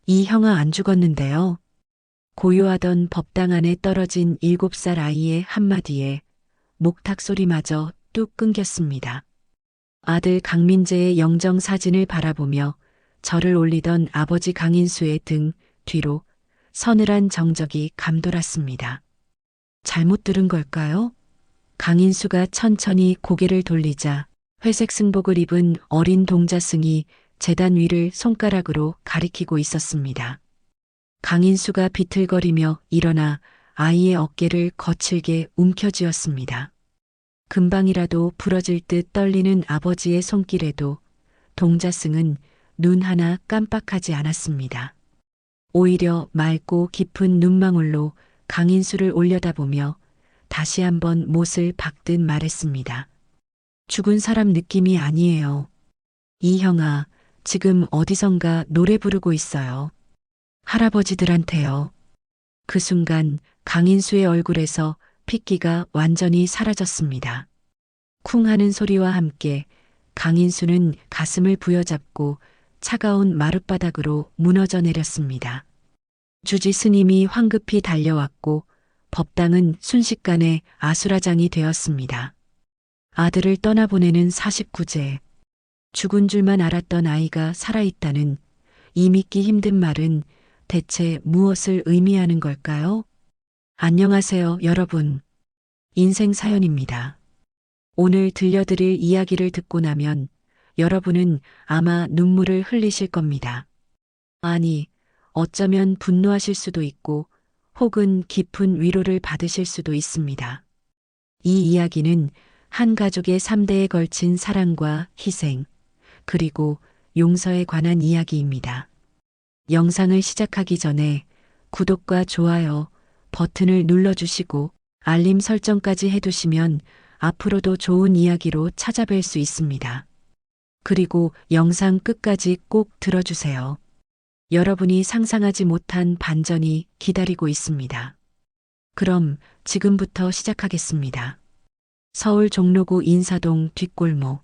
이 형아 안 죽었는데요. 고요하던 법당 안에 떨어진 7살 아이의 한마디에 목탁 소리마저 뚝 끊겼습니다. 아들 강민재의 영정 사진을 바라보며 절을 올리던 아버지 강인수의 등 뒤로 서늘한 정적이 감돌았습니다. 잘못 들은 걸까요? 강인수가 천천히 고개를 돌리자 회색 승복을 입은 어린 동자승이 제단 위를 손가락으로 가리키고 있었습니다. 강인수가 비틀거리며 일어나 아이의 어깨를 거칠게 움켜쥐었습니다. 금방이라도 부러질 듯 떨리는 아버지의 손길에도 동자승은 눈 하나 깜빡하지 않았습니다. 오히려 맑고 깊은 눈망울로 강인수를 올려다보며 다시 한번 못을 박듯 말했습니다. 죽은 사람 느낌이 아니에요. 이 형아, 지금 어디선가 노래 부르고 있어요. 할아버지들한테요. 그 순간 강인수의 얼굴에서 핏기가 완전히 사라졌습니다. 쿵 하는 소리와 함께 강인수는 가슴을 부여잡고 차가운 마룻바닥으로 무너져 내렸습니다. 주지 스님이 황급히 달려왔고 법당은 순식간에 아수라장이 되었습니다. 아들을 떠나보내는 49제. 죽은 줄만 알았던 아이가 살아있다는 이 믿기 힘든 말은 대체 무엇을 의미하는 걸까요? 안녕하세요, 여러분. 인생 사연입니다. 오늘 들려드릴 이야기를 듣고 나면 여러분은 아마 눈물을 흘리실 겁니다. 아니, 어쩌면 분노하실 수도 있고 혹은 깊은 위로를 받으실 수도 있습니다. 이 이야기는 한 가족의 3대에 걸친 사랑과 희생, 그리고 용서에 관한 이야기입니다. 영상을 시작하기 전에 구독과 좋아요 버튼을 눌러주시고 알림 설정까지 해두시면 앞으로도 좋은 이야기로 찾아뵐 수 있습니다. 그리고 영상 끝까지 꼭 들어주세요. 여러분이 상상하지 못한 반전이 기다리고 있습니다. 그럼 지금부터 시작하겠습니다. 서울 종로구 인사동 뒷골목.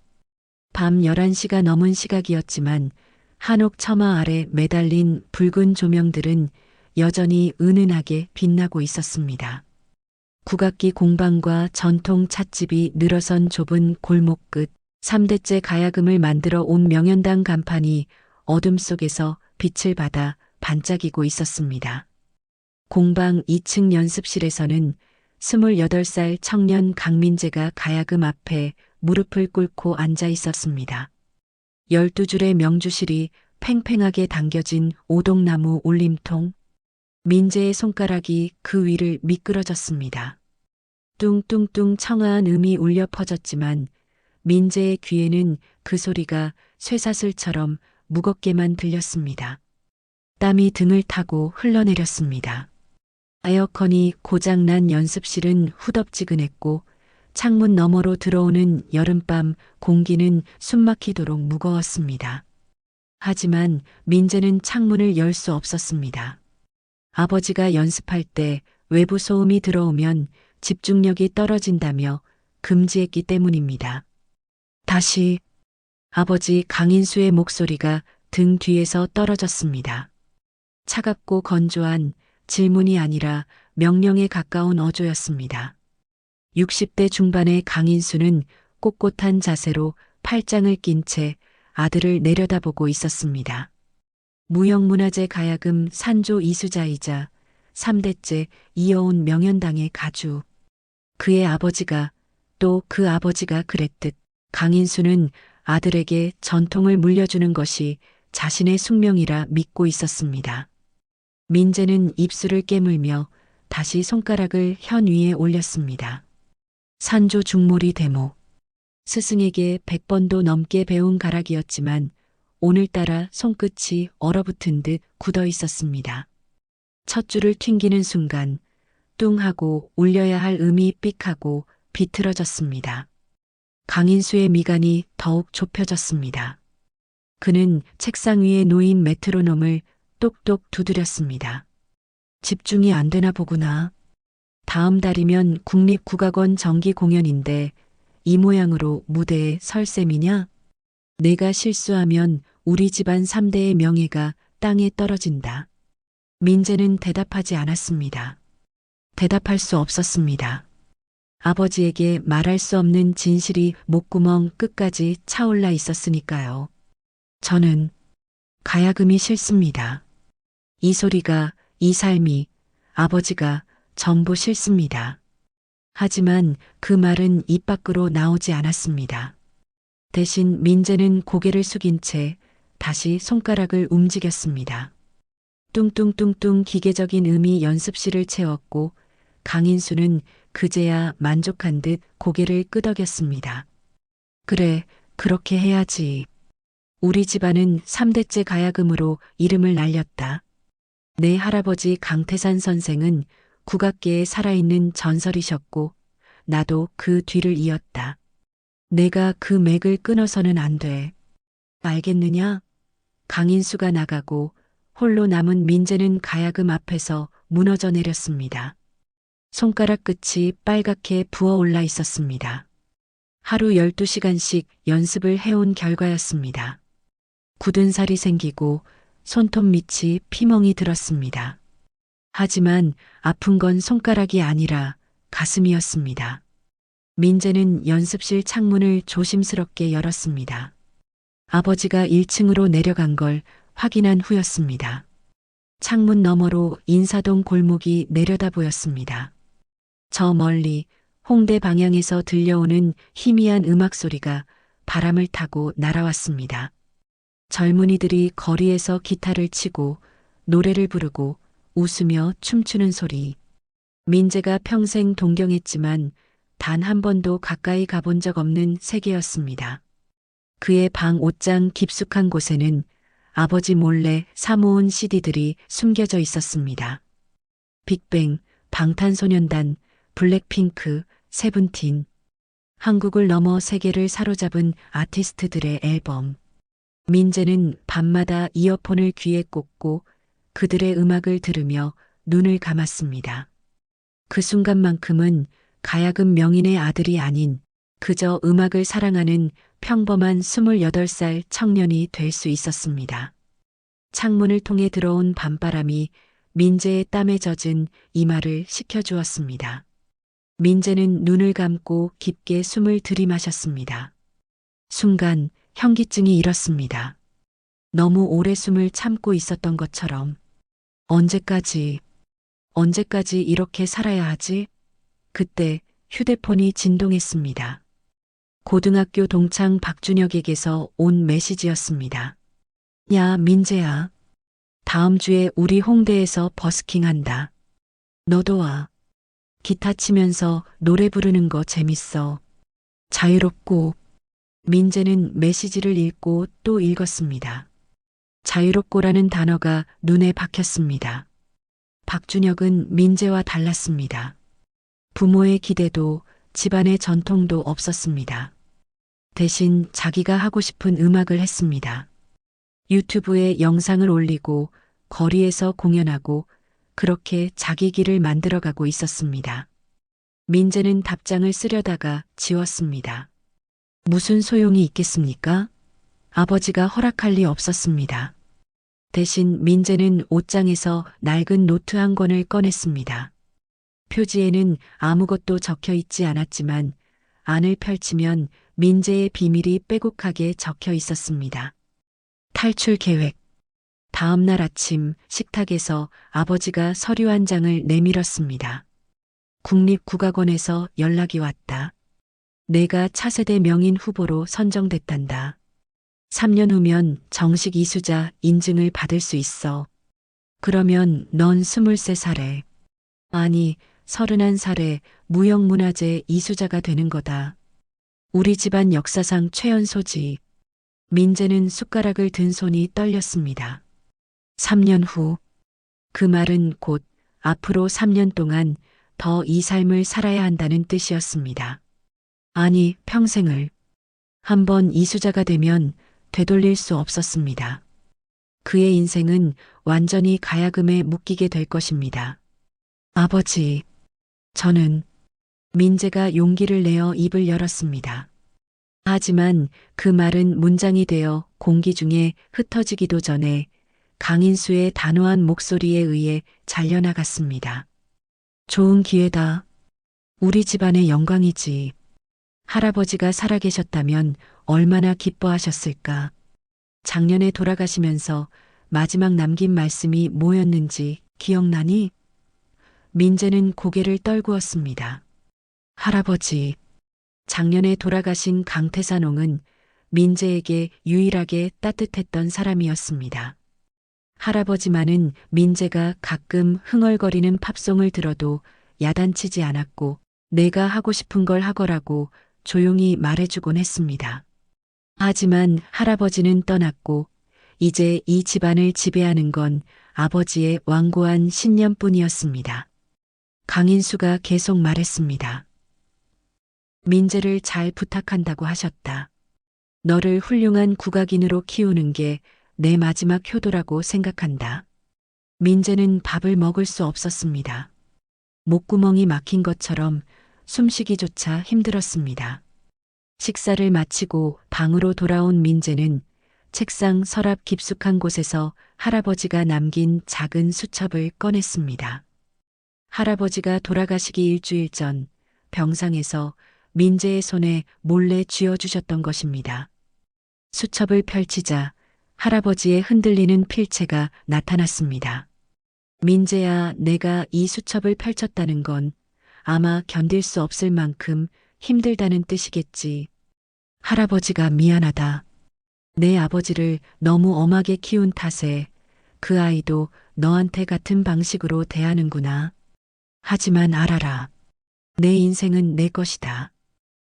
밤 11시가 넘은 시각이었지만 한옥 처마 아래 매달린 붉은 조명들은 여전히 은은하게 빛나고 있었습니다. 국악기 공방과 전통 찻집이 늘어선 좁은 골목 끝 3대째 가야금을 만들어 온 명연당 간판이 어둠 속에서 빛을 받아 반짝이고 있었습니다. 공방 2층 연습실에서는 28살 청년 강민재가 가야금 앞에 무릎을 꿇고 앉아 있었습니다. 12줄의 명주실이 팽팽하게 당겨진 오동나무 올림통. 민재의 손가락이 그 위를 미끄러졌습니다. 뚱뚱뚱 청아한 음이 울려 퍼졌지만 민재의 귀에는 그 소리가 쇠사슬처럼 무겁게만 들렸습니다. 땀이 등을 타고 흘러내렸습니다. 에어컨이 고장난 연습실은 후덥지근했고 창문 너머로 들어오는 여름밤 공기는 숨막히도록 무거웠습니다. 하지만 민재는 창문을 열 수 없었습니다. 아버지가 연습할 때 외부 소음이 들어오면 집중력이 떨어진다며 금지했기 때문입니다. 다시 아버지 강인수의 목소리가 등 뒤에서 떨어졌습니다. 차갑고 건조한 질문이 아니라 명령에 가까운 어조였습니다. 60대 중반의 강인수는 꼿꼿한 자세로 팔짱을 낀 채 아들을 내려다보고 있었습니다. 무형문화재 가야금 산조 이수자이자 3대째 이어온 명연당의 가주. 그의 아버지가 또 그 아버지가 그랬듯 강인수는 아들에게 전통을 물려주는 것이 자신의 숙명이라 믿고 있었습니다. 민재는 입술을 깨물며 다시 손가락을 현 위에 올렸습니다. 산조 중몰이 대목. 스승에게 100번도 넘게 배운 가락이었지만 오늘따라 손끝이 얼어붙은 듯 굳어 있었습니다. 첫 줄을 튕기는 순간 뚱 하고 울려야 할 음이 삑하고 비틀어졌습니다. 강인수의 미간이 더욱 좁혀졌습니다. 그는 책상 위에 놓인 메트로놈을 똑똑 두드렸습니다. 집중이 안 되나 보구나. 다음 달이면 국립국악원 정기 공연인데 이 모양으로 무대에 설 셈이냐? 내가 실수하면 우리 집안 3대의 명예가 땅에 떨어진다. 민재는 대답하지 않았습니다. 대답할 수 없었습니다. 아버지에게 말할 수 없는 진실이 목구멍 끝까지 차올라 있었으니까요. 저는 가야금이 싫습니다. 이 소리가, 이 삶이, 아버지가 전부 싫습니다. 하지만 그 말은 입 밖으로 나오지 않았습니다. 대신 민재는 고개를 숙인 채 다시 손가락을 움직였습니다. 뚱뚱뚱뚱 기계적인 음이 연습실을 채웠고 강인수는 그제야 만족한 듯 고개를 끄덕였습니다. 그래, 그렇게 해야지. 우리 집안은 3대째 가야금으로 이름을 날렸다. 내 할아버지 강태산 선생은 국악계에 살아있는 전설이셨고 나도 그 뒤를 이었다. 내가 그 맥을 끊어서는 안 돼. 알겠느냐? 강인수가 나가고 홀로 남은 민재는 가야금 앞에서 무너져 내렸습니다. 손가락 끝이 빨갛게 부어올라 있었습니다. 하루 12시간씩 연습을 해온 결과였습니다. 굳은 살이 생기고 손톱 밑이 피멍이 들었습니다. 하지만 아픈 건 손가락이 아니라 가슴이었습니다. 민재는 연습실 창문을 조심스럽게 열었습니다. 아버지가 1층으로 내려간 걸 확인한 후였습니다. 창문 너머로 인사동 골목이 내려다 보였습니다. 저 멀리 홍대 방향에서 들려오는 희미한 음악 소리가 바람을 타고 날아왔습니다. 젊은이들이 거리에서 기타를 치고 노래를 부르고 웃으며 춤추는 소리. 민재가 평생 동경했지만 단 한 번도 가까이 가본 적 없는 세계였습니다. 그의 방 옷장 깊숙한 곳에는 아버지 몰래 사모은 CD들이 숨겨져 있었습니다. 빅뱅, 방탄소년단, 블랙핑크, 세븐틴. 한국을 넘어 세계를 사로잡은 아티스트들의 앨범. 민재는 밤마다 이어폰을 귀에 꽂고 그들의 음악을 들으며 눈을 감았습니다. 그 순간만큼은 가야금 명인의 아들이 아닌 그저 음악을 사랑하는 평범한 28살 청년이 될 수 있었습니다. 창문을 통해 들어온 밤바람이 민재의 땀에 젖은 이마를 식혀주었습니다. 민재는 눈을 감고 깊게 숨을 들이마셨습니다. 순간 현기증이 일었습니다. 너무 오래 숨을 참고 있었던 것처럼. 언제까지 이렇게 살아야 하지? 그때 휴대폰이 진동했습니다. 고등학교 동창 박준혁에게서 온 메시지였습니다. 야, 민재야. 다음 주에 우리 홍대에서 버스킹한다. 너도 와. 기타 치면서 노래 부르는 거 재밌어. 자유롭고. 민재는 메시지를 읽고 또 읽었습니다. 자유롭고라는 단어가 눈에 박혔습니다. 박준혁은 민재와 달랐습니다. 부모의 기대도 집안의 전통도 없었습니다. 대신 자기가 하고 싶은 음악을 했습니다. 유튜브에 영상을 올리고 거리에서 공연하고 그렇게 자기 길을 만들어가고 있었습니다. 민재는 답장을 쓰려다가 지웠습니다. 무슨 소용이 있겠습니까? 아버지가 허락할 리 없었습니다. 대신 민재는 옷장에서 낡은 노트 한 권을 꺼냈습니다. 표지에는 아무것도 적혀 있지 않았지만 안을 펼치면 민재의 비밀이 빼곡하게 적혀 있었습니다. 탈출 계획. 다음 날 아침 식탁에서 아버지가 서류 한 장을 내밀었습니다. 국립국악원에서 연락이 왔다. 내가 차세대 명인 후보로 선정됐단다. 3년 후면 정식 이수자 인증을 받을 수 있어. 그러면 넌 23살에, 아니 31살에 무형문화재 이수자가 되는 거다. 우리 집안 역사상 최연소지. 민재는 숟가락을 든 손이 떨렸습니다. 3년 후. 그 말은 곧 앞으로 3년 동안 더 이 삶을 살아야 한다는 뜻이었습니다. 아니, 평생을. 한번 이수자가 되면 되돌릴 수 없었습니다. 그의 인생은 완전히 가야금에 묶이게 될 것입니다. 아버지, 저는. 민재가 용기를 내어 입을 열었습니다. 하지만 그 말은 문장이 되어 공기 중에 흩어지기도 전에 강인수의 단호한 목소리에 의해 잘려나갔습니다. 좋은 기회다. 우리 집안의 영광이지. 할아버지가 살아계셨다면 얼마나 기뻐하셨을까. 작년에 돌아가시면서 마지막 남긴 말씀이 뭐였는지 기억나니? 민재는 고개를 떨구었습니다. 할아버지, 작년에 돌아가신 강태산옹은 민재에게 유일하게 따뜻했던 사람이었습니다. 할아버지만은 민재가 가끔 흥얼거리는 팝송을 들어도 야단치지 않았고 내가 하고 싶은 걸 하거라고 조용히 말해주곤 했습니다. 하지만 할아버지는 떠났고 이제 이 집안을 지배하는 건 아버지의 완고한 신념뿐이었습니다. 강인수가 계속 말했습니다. 민재를 잘 부탁한다고 하셨다. 너를 훌륭한 국악인으로 키우는 게 내 마지막 효도라고 생각한다. 민재는 밥을 먹을 수 없었습니다. 목구멍이 막힌 것처럼 숨쉬기조차 힘들었습니다. 식사를 마치고 방으로 돌아온 민재는 책상 서랍 깊숙한 곳에서 할아버지가 남긴 작은 수첩을 꺼냈습니다. 할아버지가 돌아가시기 일주일 전 병상에서 민재의 손에 몰래 쥐어주셨던 것입니다. 수첩을 펼치자 할아버지의 흔들리는 필체가 나타났습니다. 민재야, 내가 이 수첩을 펼쳤다는 건 아마 견딜 수 없을 만큼 힘들다는 뜻이겠지. 할아버지가 미안하다. 내 아버지를 너무 엄하게 키운 탓에 그 아이도 너한테 같은 방식으로 대하는구나. 하지만 알아라. 내 인생은 내 것이다.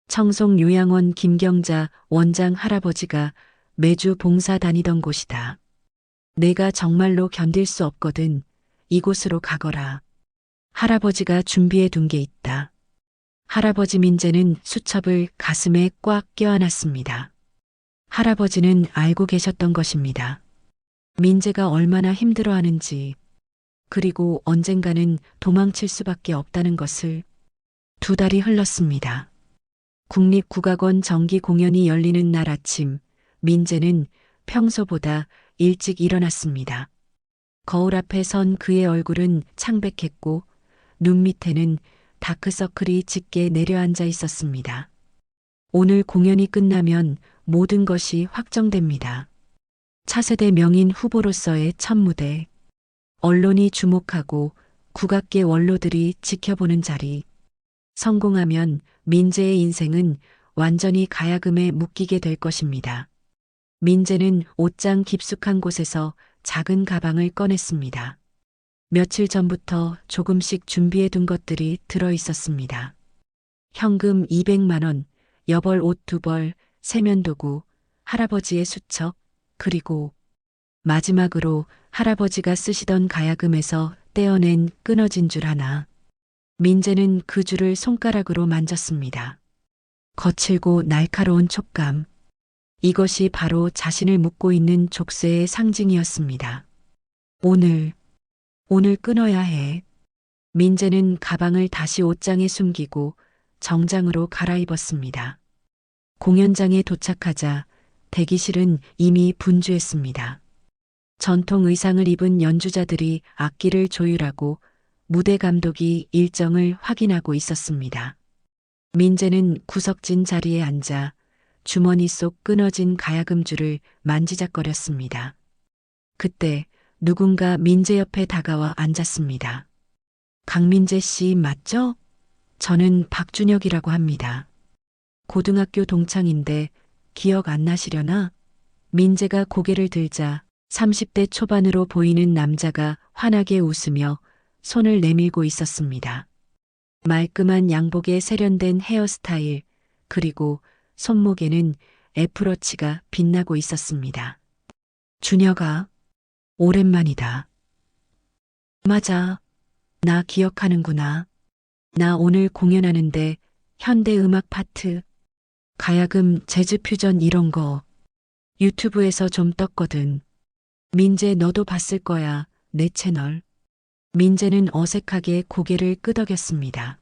청송요양원 김경자 원장 할아버지가 매주 봉사 다니던 곳이다. 내가 정말로 견딜 수 없거든. 이곳으로 가거라. 할아버지가 준비해 둔 게 있다. 할아버지 민재는 수첩을 가슴에 꽉 껴안았습니다. 할아버지는 알고 계셨던 것입니다. 민재가 얼마나 힘들어하는지, 그리고 언젠가는 도망칠 수밖에 없다는 것을. 2달이 흘렀습니다. 국립국악원 정기 공연이 열리는 날 아침, 민재는 평소보다 일찍 일어났습니다. 거울 앞에 선 그의 얼굴은 창백했고 눈 밑에는 다크서클이 짙게 내려앉아 있었습니다. 오늘 공연이 끝나면 모든 것이 확정됩니다. 차세대 명인 후보로서의 첫 무대, 언론이 주목하고 국악계 원로들이 지켜보는 자리. 성공하면 민재의 인생은 완전히 가야금에 묶이게 될 것입니다. 민재는 옷장 깊숙한 곳에서 작은 가방을 꺼냈습니다. 며칠 전부터 조금씩 준비해 둔 것들이 들어 있었습니다. 현금 200만 원, 여벌 옷 2벌, 세면도구, 할아버지의 수첩, 그리고 마지막으로 할아버지가 쓰시던 가야금에서 떼어낸 끊어진 줄 하나. 민재는 그 줄을 손가락으로 만졌습니다. 거칠고 날카로운 촉감. 이것이 바로 자신을 묶고 있는 족쇄의 상징이었습니다. 오늘 끊어야 해. 민재는 가방을 다시 옷장에 숨기고 정장으로 갈아입었습니다. 공연장에 도착하자 대기실은 이미 분주했습니다. 전통 의상을 입은 연주자들이 악기를 조율하고 무대 감독이 일정을 확인하고 있었습니다. 민재는 구석진 자리에 앉아 주머니 속 끊어진 가야금줄을 만지작거렸습니다. 그때 누군가 민재 옆에 다가와 앉았습니다. 강민재 씨 맞죠? 저는 박준혁이라고 합니다. 고등학교 동창인데 기억 안 나시려나? 민재가 고개를 들자 30대 초반으로 보이는 남자가 환하게 웃으며 손을 내밀고 있었습니다. 말끔한 양복에 세련된 헤어스타일, 그리고 손목에는 애플워치가 빛나고 있었습니다. 준혁아, 오랜만이다. 맞아. 나 기억하는구나. 나 오늘 공연하는데 현대음악 파트, 가야금, 재즈 퓨전 이런 거 유튜브에서 좀 떴거든. 민재 너도 봤을 거야, 내 채널. 민재는 어색하게 고개를 끄덕였습니다.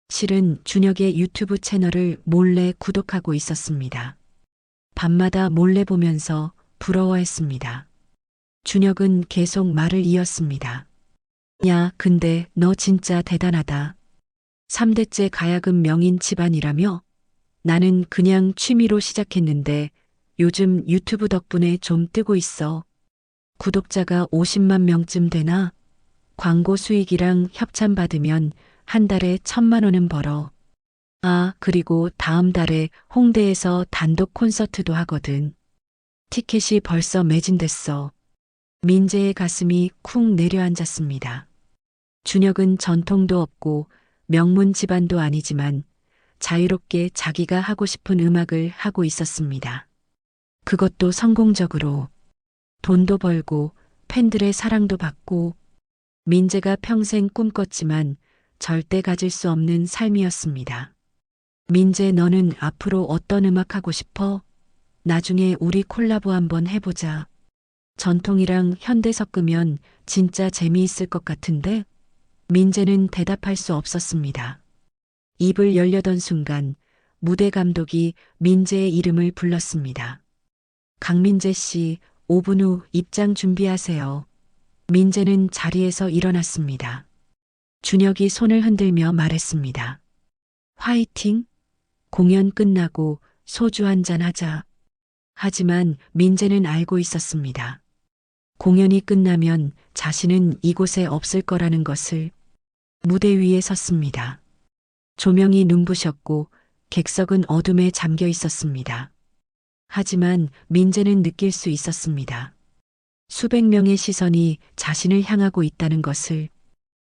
실은 준혁의 유튜브 채널을 몰래 구독하고 있었습니다. 밤마다 몰래 보면서 부러워했습니다. 준혁은 계속 말을 이었습니다. 야, 근데 너 진짜 대단하다. 3대째 가야금 명인 집안이라며? 나는 그냥 취미로 시작했는데 요즘 유튜브 덕분에 좀 뜨고 있어. 구독자가 50만 명쯤 되나? 광고 수익이랑 협찬 받으면 한 달에 1,000만 원은 벌어. 아, 그리고 다음 달에 홍대에서 단독 콘서트도 하거든. 티켓이 벌써 매진됐어. 민재의 가슴이 쿵 내려앉았습니다. 준혁은 전통도 없고 명문 집안도 아니지만 자유롭게 자기가 하고 싶은 음악을 하고 있었습니다. 그것도 성공적으로. 돈도 벌고 팬들의 사랑도 받고. 민재가 평생 꿈꿨지만 절대 가질 수 없는 삶이었습니다. 민재, 너는 앞으로 어떤 음악 하고 싶어? 나중에 우리 콜라보 한번 해보자. 전통이랑 현대 섞으면 진짜 재미있을 것 같은데? 민재는 대답할 수 없었습니다. 입을 열려던 순간 무대 감독이 민재의 이름을 불렀습니다. 강민재 씨, 5분 후 입장 준비하세요. 민재는 자리에서 일어났습니다. 준혁이 손을 흔들며 말했습니다. 화이팅! 공연 끝나고 소주 한잔 하자. 하지만 민재는 알고 있었습니다. 공연이 끝나면 자신은 이곳에 없을 거라는 것을. 무대 위에 섰습니다. 조명이 눈부셨고 객석은 어둠에 잠겨 있었습니다. 하지만 민재는 느낄 수 있었습니다. 수백 명의 시선이 자신을 향하고 있다는 것을.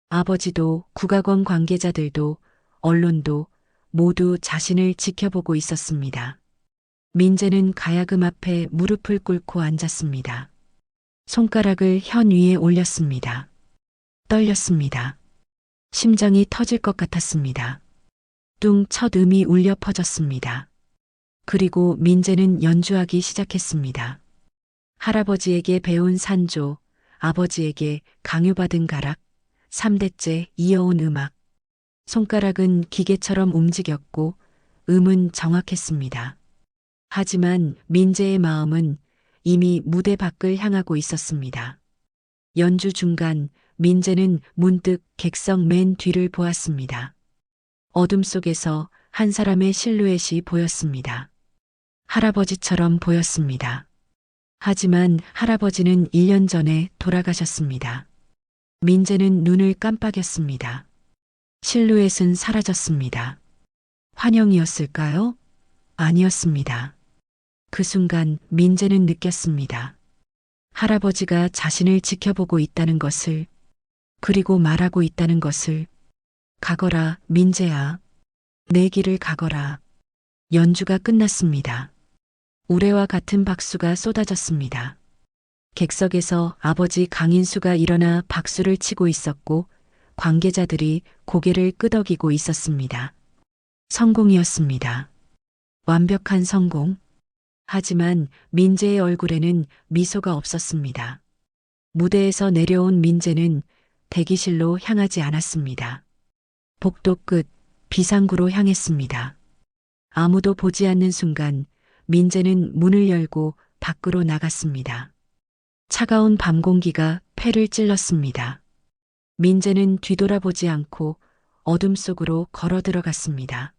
아버지도, 국악원 관계자들도, 언론도 모두 자신을 지켜보고 있었습니다. 민재는 가야금 앞에 무릎을 꿇고 앉았습니다. 손가락을 현 위에 올렸습니다. 떨렸습니다. 심장이 터질 것 같았습니다. 뚱 첫 음이 울려 퍼졌습니다. 그리고 민재는 연주하기 시작했습니다. 할아버지에게 배운 산조, 아버지에게 강요받은 가락, 3대째 이어온 음악. 손가락은 기계처럼 움직였고 음은 정확했습니다. 하지만 민재의 마음은 이미 무대 밖을 향하고 있었습니다. 연주 중간 민재는 문득 객석 맨 뒤를 보았습니다. 어둠 속에서 한 사람의 실루엣이 보였습니다. 할아버지처럼 보였습니다. 하지만 할아버지는 1년 전에 돌아가셨습니다. 민재는 눈을 깜빡였습니다. 실루엣은 사라졌습니다. 환영이었을까요? 아니었습니다. 그 순간 민재는 느꼈습니다. 할아버지가 자신을 지켜보고 있다는 것을, 그리고 말하고 있다는 것을. 가거라, 민재야. 내 길을 가거라. 연주가 끝났습니다. 우레와 같은 박수가 쏟아졌습니다. 객석에서 아버지 강인수가 일어나 박수를 치고 있었고 관계자들이 고개를 끄덕이고 있었습니다. 성공이었습니다. 완벽한 성공. 하지만 민재의 얼굴에는 미소가 없었습니다. 무대에서 내려온 민재는 대기실로 향하지 않았습니다. 복도 끝 비상구로 향했습니다. 아무도 보지 않는 순간 민재는 문을 열고 밖으로 나갔습니다. 차가운 밤 공기가 폐를 찔렀습니다. 민재는 뒤돌아보지 않고 어둠 속으로 걸어 들어갔습니다.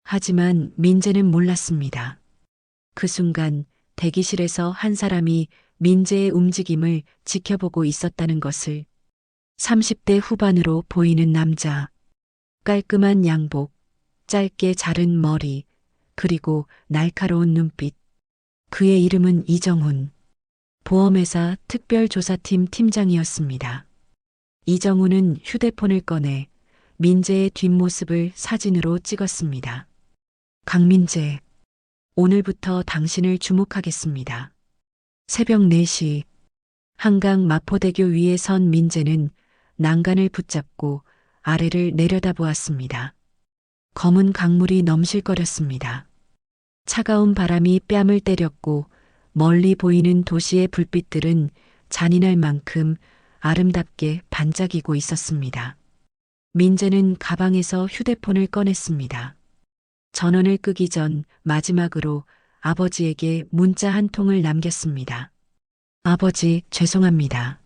하지만 민재는 몰랐습니다. 그 순간 대기실에서 한 사람이 민재의 움직임을 지켜보고 있었다는 것을. 30대 후반으로 보이는 남자. 깔끔한 양복, 짧게 자른 머리, 그리고 날카로운 눈빛. 그의 이름은 이정훈. 보험회사 특별조사팀 팀장이었습니다. 이정훈은 휴대폰을 꺼내 민재의 뒷모습을 사진으로 찍었습니다. 강민재, 오늘부터 당신을 주목하겠습니다. 새벽 4시, 한강 마포대교 위에 선 민재는 난간을 붙잡고 아래를 내려다보았습니다. 검은 강물이 넘실거렸습니다. 차가운 바람이 뺨을 때렸고 멀리 보이는 도시의 불빛들은 잔인할 만큼 아름답게 반짝이고 있었습니다. 민재는 가방에서 휴대폰을 꺼냈습니다. 전원을 끄기 전 마지막으로 아버지에게 문자 한 통을 남겼습니다. 아버지, 죄송합니다.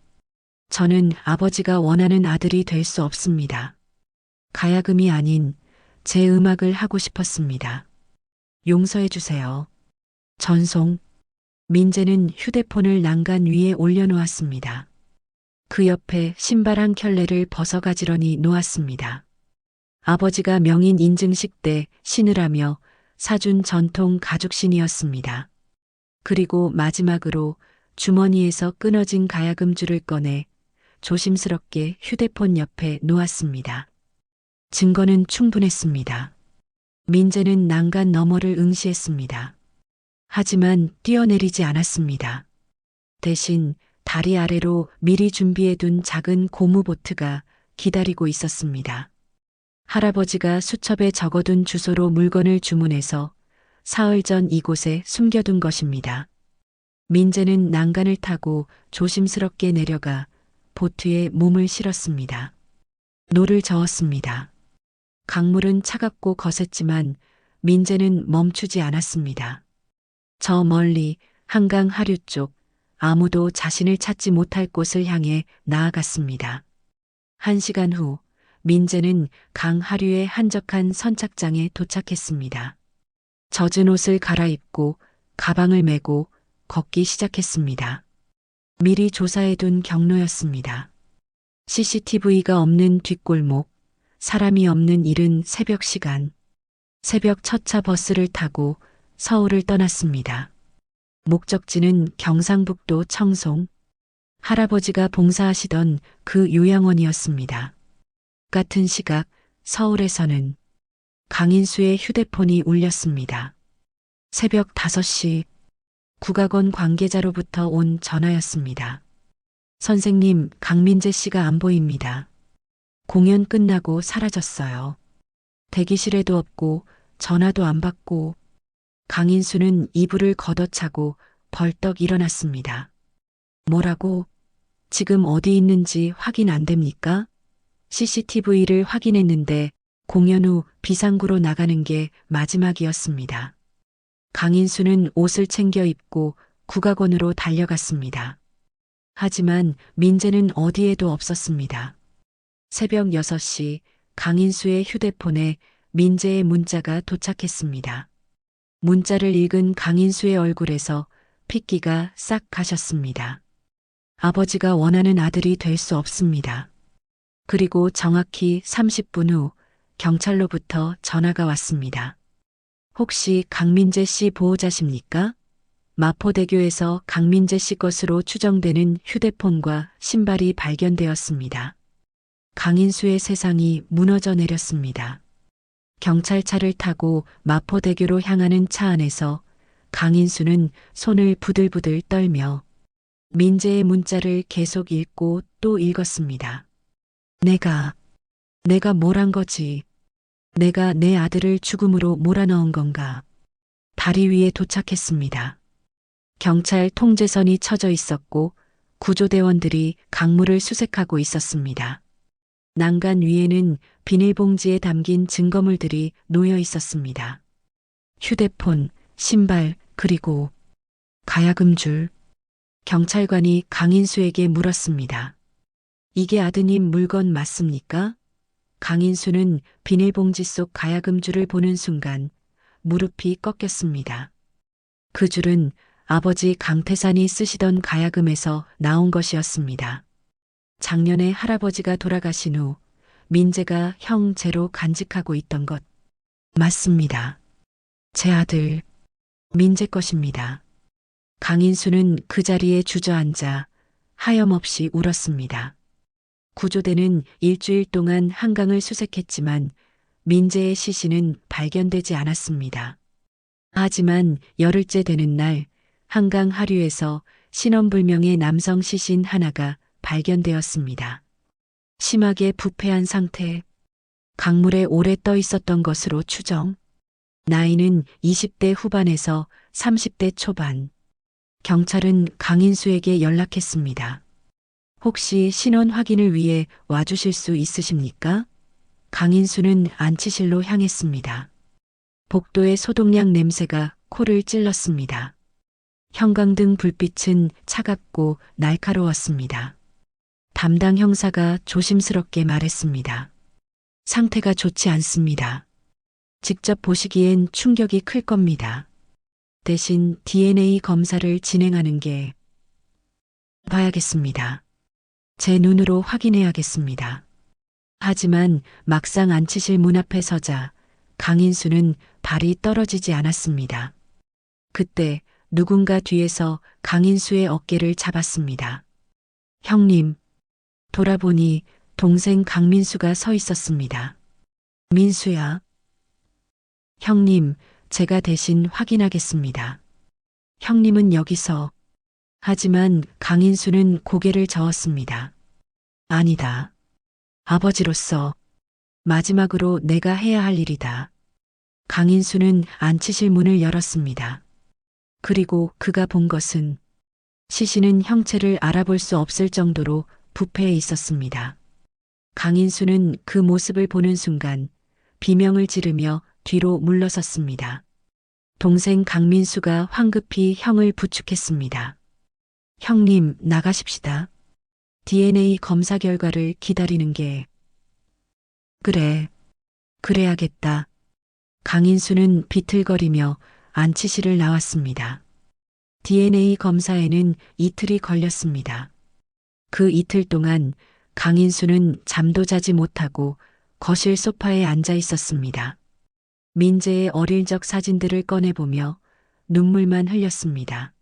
저는 아버지가 원하는 아들이 될 수 없습니다. 가야금이 아닌 제 음악을 하고 싶었습니다. 용서해 주세요. 전송. 민재는 휴대폰을 난간 위에 올려놓았습니다. 그 옆에 신발 한 켤레를 벗어가지런히 놓았습니다. 아버지가 명인 인증식 때 신으라며 사준 전통 가죽신이었습니다. 그리고 마지막으로 주머니에서 끊어진 가야금줄을 꺼내 조심스럽게 휴대폰 옆에 놓았습니다. 증거는 충분했습니다. 민재는 난간 너머를 응시했습니다. 하지만 뛰어내리지 않았습니다. 대신 다리 아래로 미리 준비해둔 작은 고무보트가 기다리고 있었습니다. 할아버지가 수첩에 적어둔 주소로 물건을 주문해서 사흘 전 이곳에 숨겨둔 것입니다. 민재는 난간을 타고 조심스럽게 내려가 보트에 몸을 실었습니다. 노를 저었습니다. 강물은 차갑고 거셌지만 민재는 멈추지 않았습니다. 저 멀리 한강 하류 쪽 아무도 자신을 찾지 못할 곳을 향해 나아갔습니다. 1시간 후 민재는 강 하류의 한적한 선착장에 도착했습니다. 젖은 옷을 갈아입고 가방을 메고 걷기 시작했습니다. 미리 조사해둔 경로였습니다. CCTV가 없는 뒷골목, 사람이 없는 이른 새벽 시간, 새벽 첫 차 버스를 타고 서울을 떠났습니다. 목적지는 경상북도 청송, 할아버지가 봉사하시던 그 요양원이었습니다. 같은 시각 서울에서는 강인수의 휴대폰이 울렸습니다. 새벽 5시 국악원 관계자로부터 온 전화였습니다. 선생님, 강민재 씨가 안 보입니다. 공연 끝나고 사라졌어요. 대기실에도 없고 전화도 안 받고. 강인수는 이불을 걷어차고 벌떡 일어났습니다. 뭐라고? 지금 어디 있는지 확인 안 됩니까? CCTV를 확인했는데 공연 후 비상구로 나가는 게 마지막이었습니다. 강인수는 옷을 챙겨 입고 국악원으로 달려갔습니다. 하지만 민재는 어디에도 없었습니다. 새벽 6시 강인수의 휴대폰에 민재의 문자가 도착했습니다. 문자를 읽은 강인수의 얼굴에서 핏기가 싹 가셨습니다. 아버지가 원하는 아들이 될 수 없습니다. 그리고 정확히 30분 후 경찰로부터 전화가 왔습니다. 혹시 강민재 씨 보호자십니까? 마포대교에서 강민재 씨 것으로 추정되는 휴대폰과 신발이 발견되었습니다. 강인수의 세상이 무너져 내렸습니다. 경찰차를 타고 마포대교로 향하는 차 안에서 강인수는 손을 부들부들 떨며 민재의 문자를 계속 읽고 또 읽었습니다. 내가 뭘 한 거지? 내가 내 아들을 죽음으로 몰아넣은 건가? 다리 위에 도착했습니다. 경찰 통제선이 쳐져 있었고 구조대원들이 강물을 수색하고 있었습니다. 난간 위에는 비닐봉지에 담긴 증거물들이 놓여 있었습니다. 휴대폰, 신발, 그리고 가야금줄. 경찰관이 강인수에게 물었습니다. 이게 아드님 물건 맞습니까? 강인수는 비닐봉지 속 가야금줄을 보는 순간 무릎이 꺾였습니다. 그 줄은 아버지 강태산이 쓰시던 가야금에서 나온 것이었습니다. 작년에 할아버지가 돌아가신 후 민재가 형 제로 간직하고 있던 것. 맞습니다. 제 아들 민재 것입니다. 강인수는 그 자리에 주저앉아 하염없이 울었습니다. 구조대는 일주일 동안 한강을 수색했지만 민재의 시신은 발견되지 않았습니다. 하지만 열흘째 되는 날 한강 하류에서 신원불명의 남성 시신 하나가 발견되었습니다. 심하게 부패한 상태, 강물에 오래 떠 있었던 것으로 추정. 나이는 20대 후반에서 30대 초반. 경찰은 강인수에게 연락했습니다. 혹시 신원 확인을 위해 와주실 수 있으십니까? 강인수는 안치실로 향했습니다. 복도의 소독약 냄새가 코를 찔렀습니다. 형광등 불빛은 차갑고 날카로웠습니다. 담당 형사가 조심스럽게 말했습니다. 상태가 좋지 않습니다. 직접 보시기엔 충격이 클 겁니다. 대신 DNA 검사를 진행하는 게 봐야겠습니다. 제 눈으로 확인해야겠습니다. 하지만 막상 안치실 문 앞에 서자 강인수는 발이 떨어지지 않았습니다. 그때 누군가 뒤에서 강인수의 어깨를 잡았습니다. 형님, 돌아보니 동생 강민수가 서 있었습니다. 민수야. 형님, 제가 대신 확인하겠습니다. 형님은 여기서. 하지만 강인수는 고개를 저었습니다. 아니다. 아버지로서 마지막으로 내가 해야 할 일이다. 강인수는 안치실 문을 열었습니다. 그리고 그가 본 것은 시신은 형체를 알아볼 수 없을 정도로 부패해 있었습니다. 강인수는 그 모습을 보는 순간 비명을 지르며 뒤로 물러섰습니다. 동생 강민수가 황급히 형을 부축했습니다. 형님, 나가십시다. DNA 검사 결과를 기다리는 게. 그래, 그래야겠다. 강인수는 비틀거리며 안치실을 나왔습니다. DNA 검사에는 이틀이 걸렸습니다. 그 이틀 동안 강인수는 잠도 자지 못하고 거실 소파에 앉아 있었습니다. 민재의 어릴 적 사진들을 꺼내보며 눈물만 흘렸습니다.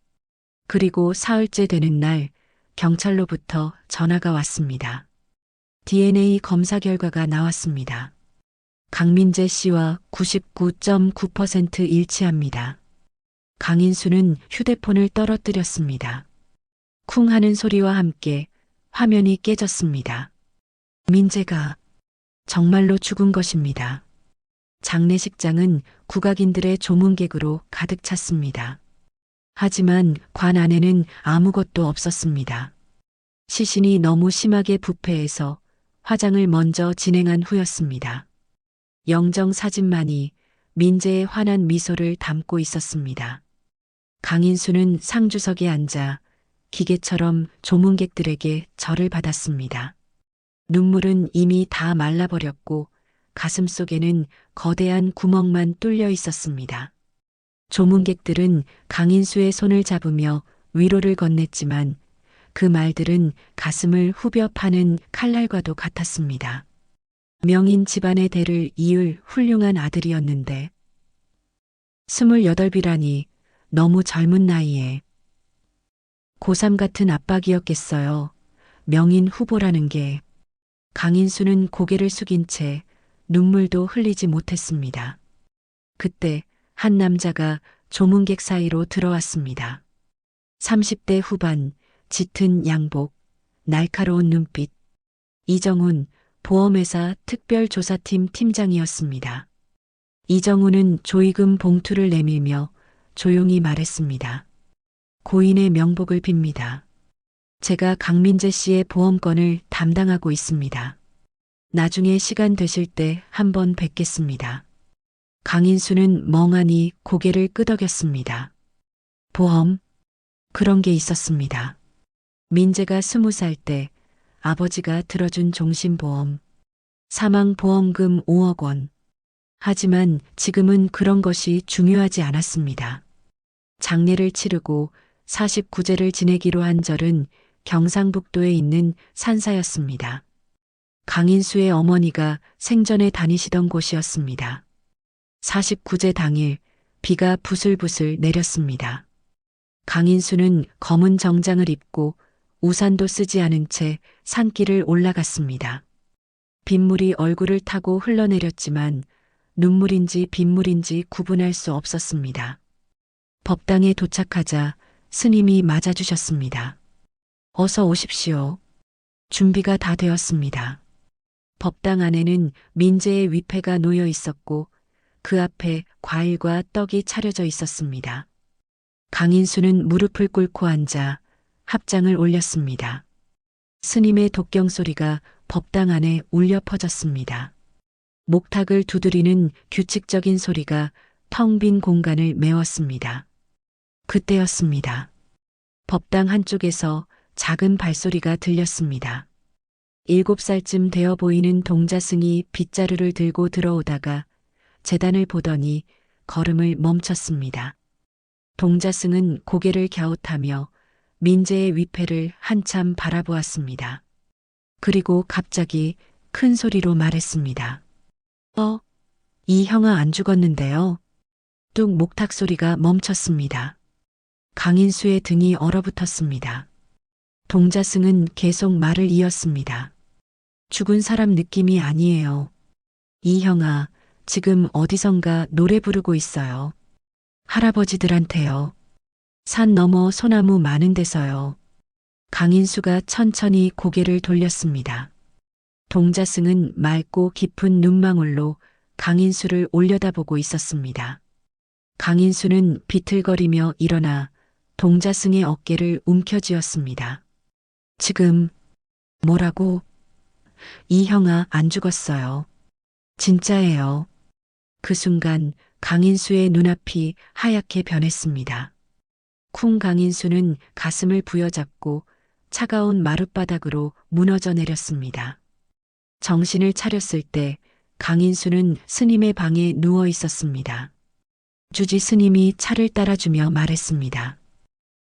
그리고 사흘째 되는 날 경찰로부터 전화가 왔습니다. DNA 검사 결과가 나왔습니다. 강민재 씨와 99.9% 일치합니다. 강인수는 휴대폰을 떨어뜨렸습니다. 쿵 하는 소리와 함께 화면이 깨졌습니다. 민재가 정말로 죽은 것입니다. 장례식장은 국악인들의 조문객으로 가득 찼습니다. 하지만 관 안에는 아무것도 없었습니다. 시신이 너무 심하게 부패해서 화장을 먼저 진행한 후였습니다. 영정 사진만이 민재의 환한 미소를 담고 있었습니다. 강인수는 상주석에 앉아 기계처럼 조문객들에게 절을 받았습니다. 눈물은 이미 다 말라버렸고 가슴 속에는 거대한 구멍만 뚫려 있었습니다. 조문객들은 강인수의 손을 잡으며 위로를 건넸지만 그 말들은 가슴을 후벼 파는 칼날과도 같았습니다. 명인 집안의 대를 이을 훌륭한 아들이었는데 28이라니 너무 젊은 나이에 고3 같은 압박이었겠어요. 명인 후보라는 게. 강인수는 고개를 숙인 채 눈물도 흘리지 못했습니다. 그때 한 남자가 조문객 사이로 들어왔습니다. 30대 후반, 짙은 양복, 날카로운 눈빛. 이정훈 보험회사 특별조사팀 팀장이었습니다. 이정훈은 조의금 봉투를 내밀며 조용히 말했습니다. 고인의 명복을 빕니다. 제가 강민재 씨의 보험건을 담당하고 있습니다. 나중에 시간 되실 때 한번 뵙겠습니다. 강인수는 멍하니 고개를 끄덕였습니다. 보험? 그런 게 있었습니다. 민재가 20살 때 아버지가 들어준 종신보험, 사망보험금 5억 원. 하지만 지금은 그런 것이 중요하지 않았습니다. 장례를 치르고 49제를 지내기로 한 절은 경상북도에 있는 산사였습니다. 강인수의 어머니가 생전에 다니시던 곳이었습니다. 49제 당일 비가 부슬부슬 내렸습니다. 강인수는 검은 정장을 입고 우산도 쓰지 않은 채 산길을 올라갔습니다. 빗물이 얼굴을 타고 흘러내렸지만 눈물인지 빗물인지 구분할 수 없었습니다. 법당에 도착하자 스님이 맞아주셨습니다. 어서 오십시오. 준비가 다 되었습니다. 법당 안에는 민재의 위패가 놓여 있었고 그 앞에 과일과 떡이 차려져 있었습니다. 강인수는 무릎을 꿇고 앉아 합장을 올렸습니다. 스님의 독경 소리가 법당 안에 울려 퍼졌습니다. 목탁을 두드리는 규칙적인 소리가 텅 빈 공간을 메웠습니다. 그때였습니다. 법당 한쪽에서 작은 발소리가 들렸습니다. 7살쯤 되어 보이는 동자승이 빗자루를 들고 들어오다가 재단을 보더니 걸음을 멈췄습니다. 동자승은 고개를 갸웃하며 민재의 위패를 한참 바라보았습니다. 그리고 갑자기 큰 소리로 말했습니다. 이 형아 안 죽었는데요. 뚝 목탁 소리가 멈췄습니다. 강인수의 등이 얼어붙었습니다. 동자승은 계속 말을 이었습니다. 죽은 사람 느낌이 아니에요. 이 형아, 지금 어디선가 노래 부르고 있어요. 할아버지들한테요. 산 너머 소나무 많은 데서요. 강인수가 천천히 고개를 돌렸습니다. 동자승은 맑고 깊은 눈망울로 강인수를 올려다보고 있었습니다. 강인수는 비틀거리며 일어나 동자승의 어깨를 움켜쥐었습니다. 지금 뭐라고? 이 형아 안 죽었어요. 진짜예요. 그 순간 강인수의 눈앞이 하얗게 변했습니다. 쿵 강인수는 가슴을 부여잡고 차가운 마룻바닥으로 무너져 내렸습니다. 정신을 차렸을 때 강인수는 스님의 방에 누워 있었습니다. 주지 스님이 차를 따라주며 말했습니다.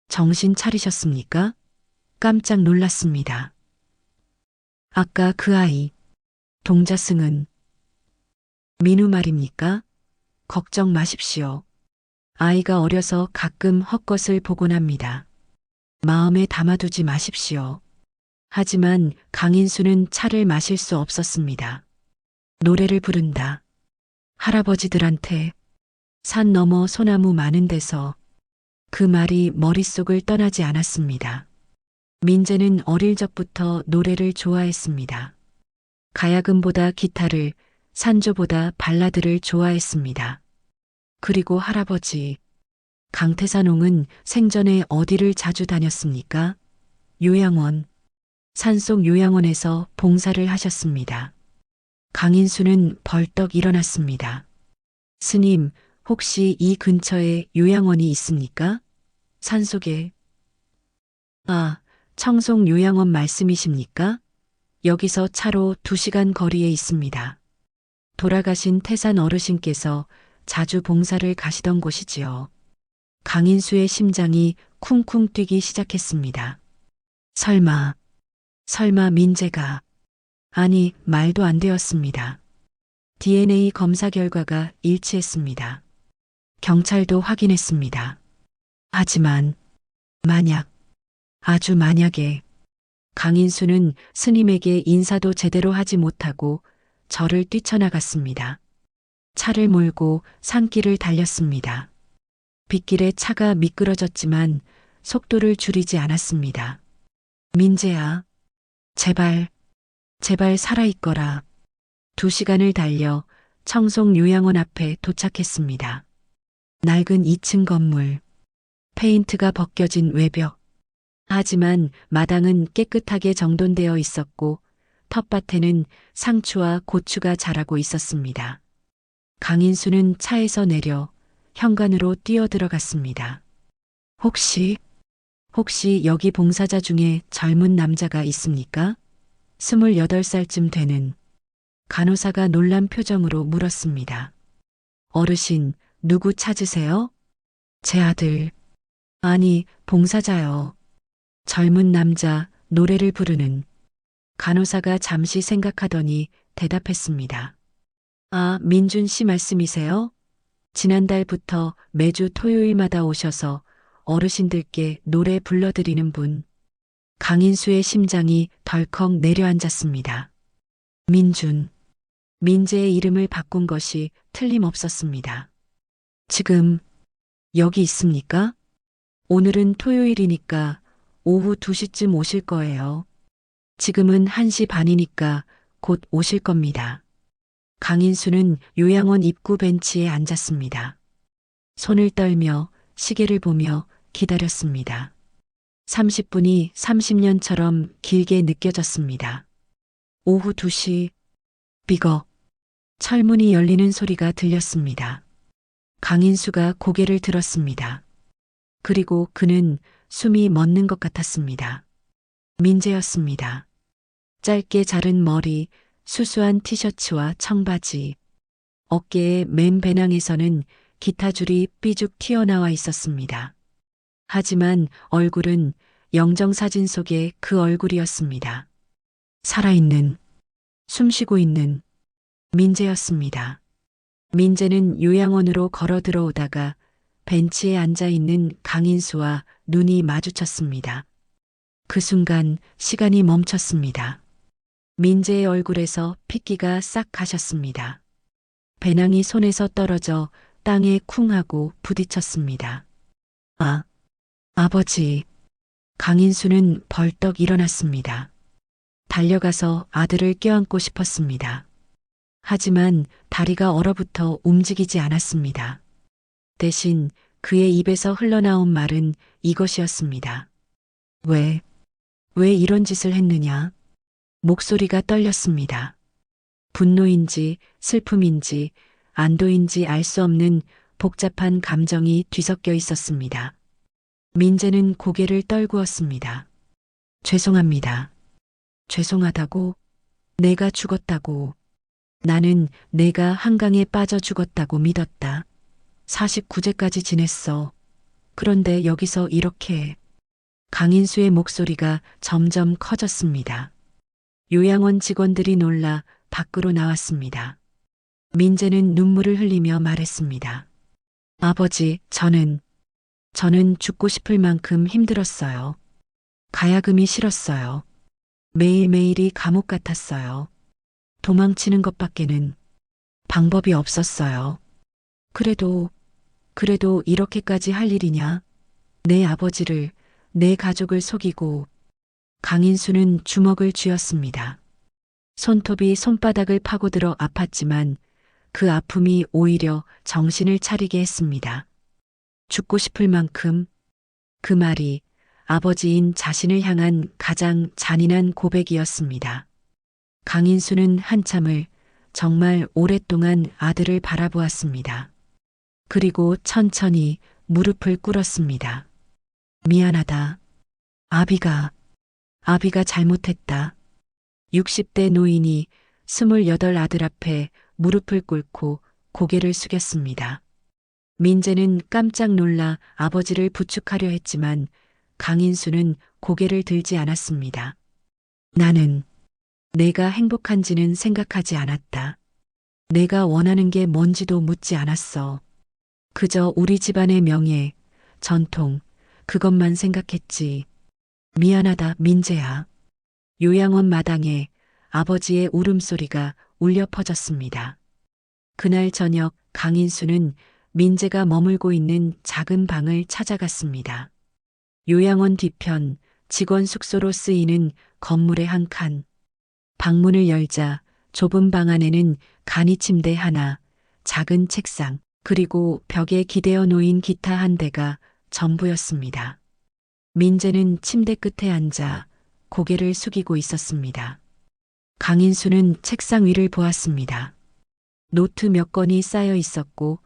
정신 차리셨습니까? 깜짝 놀랐습니다. 아까 그 아이, 동자승은 민우 말입니까? 걱정 마십시오. 아이가 어려서 가끔 헛것을 보곤 합니다. 마음에 담아두지 마십시오. 하지만 강인수는 차를 마실 수 없었습니다. 노래를 부른다. 할아버지들한테 산 너머 소나무 많은 데서 그 말이 머릿속을 떠나지 않았습니다. 민재는 어릴 적부터 노래를 좋아했습니다. 가야금보다 기타를, 산조보다 발라드를 좋아했습니다. 그리고 할아버지, 강태산옹은 생전에 어디를 자주 다녔습니까? 요양원, 산속 요양원에서 봉사를 하셨습니다. 강인수는 벌떡 일어났습니다. 스님, 혹시 이 근처에 요양원이 있습니까? 산속에. 아, 청송 요양원 말씀이십니까? 여기서 차로 2시간 거리에 있습니다. 돌아가신 태산 어르신께서 자주 봉사를 가시던 곳이지요. 강인수의 심장이 쿵쿵 뛰기 시작했습니다. 설마 민재가. 아니, 말도 안 되었습니다. DNA 검사 결과가 일치했습니다. 경찰도 확인했습니다. 하지만 만약, 아주 만약에 강인수는 스님에게 인사도 제대로 하지 못하고 절을 뛰쳐나갔습니다. 차를 몰고 산길을 달렸습니다. 빗길에 차가 미끄러졌지만 속도를 줄이지 않았습니다. 민재야, 제발 살아있거라. 2시간을 달려 청송 요양원 앞에 도착했습니다. 낡은 2층 건물, 페인트가 벗겨진 외벽. 하지만 마당은 깨끗하게 정돈되어 있었고 텃밭에는 상추와 고추가 자라고 있었습니다. 강인수는 차에서 내려 현관으로 뛰어들어갔습니다. 혹시 여기 봉사자 중에 젊은 남자가 있습니까? 28살쯤 되는 간호사가 놀란 표정으로 물었습니다. 어르신, 누구 찾으세요? 제 아들. 아니, 봉사자요. 젊은 남자, 노래를 부르는. 간호사가 잠시 생각하더니 대답했습니다. 아, 민준 씨 말씀이세요? 지난달부터 매주 토요일마다 오셔서 어르신들께 노래 불러드리는 분. 강인수의 심장이 덜컥 내려앉았습니다. 민준. 민재의 이름을 바꾼 것이 틀림없었습니다. 지금 여기 있습니까? 오늘은 토요일이니까 오후 2시쯤 오실 거예요. 지금은 1시 반이니까 곧 오실 겁니다. 강인수는 요양원 입구 벤치에 앉았습니다. 손을 떨며 시계를 보며 기다렸습니다. 30분이 30년처럼 길게 느껴졌습니다. 오후 2시, 삐걱, 철문이 열리는 소리가 들렸습니다. 강인수가 고개를 들었습니다. 그리고 그는 숨이 멎는 것 같았습니다. 민재였습니다. 짧게 자른 머리, 수수한 티셔츠와 청바지. 어깨의 맨 배낭에서는 기타 줄이 삐죽 튀어나와 있었습니다. 하지만 얼굴은 영정사진 속의 그 얼굴이었습니다. 살아있는, 숨쉬고 있는 민재였습니다. 민재는 요양원으로 걸어 들어오다가 벤치에 앉아 있는 강인수와 눈이 마주쳤습니다. 그 순간 시간이 멈췄습니다. 민재의 얼굴에서 핏기가 싹 가셨습니다. 배낭이 손에서 떨어져 땅에 쿵 하고 부딪혔습니다. 아버지. 강인수는 벌떡 일어났습니다. 달려가서 아들을 껴안고 싶었습니다. 하지만 다리가 얼어붙어 움직이지 않았습니다. 대신 그의 입에서 흘러나온 말은 이것이었습니다. 왜 이런 짓을 했느냐? 목소리가 떨렸습니다. 분노인지 슬픔인지 안도인지 알 수 없는 복잡한 감정이 뒤섞여 있었습니다. 민재는 고개를 떨구었습니다. 죄송합니다. 죄송하다고? 내가 죽었다고. 나는 내가 한강에 빠져 죽었다고 믿었다. 49제까지 지냈어. 그런데 여기서 이렇게. 강인수의 목소리가 점점 커졌습니다. 요양원 직원들이 놀라 밖으로 나왔습니다. 민재는 눈물을 흘리며 말했습니다. 아버지, 저는 죽고 싶을 만큼 힘들었어요. 가야금이 싫었어요. 매일매일이 감옥 같았어요. 도망치는 것밖에는 방법이 없었어요. 그래도 이렇게까지 할 일이냐? 내 아버지를, 내 가족을 속이고. 강인수는 주먹을 쥐었습니다. 손톱이 손바닥을 파고들어 아팠지만 그 아픔이 오히려 정신을 차리게 했습니다. 죽고 싶을 만큼. 그 말이 아버지인 자신을 향한 가장 잔인한 고백이었습니다. 강인수는 한참을, 정말 오랫동안 아들을 바라보았습니다. 그리고 천천히 무릎을 꿇었습니다. 미안하다. 아비가 잘못했다. 60대 노인이 28 아들 앞에 무릎을 꿇고 고개를 숙였습니다. 민재는 깜짝 놀라 아버지를 부축하려 했지만 강인수는 고개를 들지 않았습니다. 나는 내가 행복한지는 생각하지 않았다. 내가 원하는 게 뭔지도 묻지 않았어. 그저 우리 집안의 명예, 전통, 그것만 생각했지. 미안하다, 민재야. 요양원 마당에 아버지의 울음소리가 울려 퍼졌습니다. 그날 저녁 강인수는 민재가 머물고 있는 작은 방을 찾아갔습니다. 요양원 뒤편 직원 숙소로 쓰이는 건물의 한 칸. 방문을 열자 좁은 방 안에는 간이 침대 하나, 작은 책상, 그리고 벽에 기대어 놓인 기타 한 대가 전부였습니다. 민재는 침대 끝에 앉아 고개를 숙이고 있었습니다. 강인수는 책상 위를 보았습니다. 노트 몇 건이 쌓여 있었고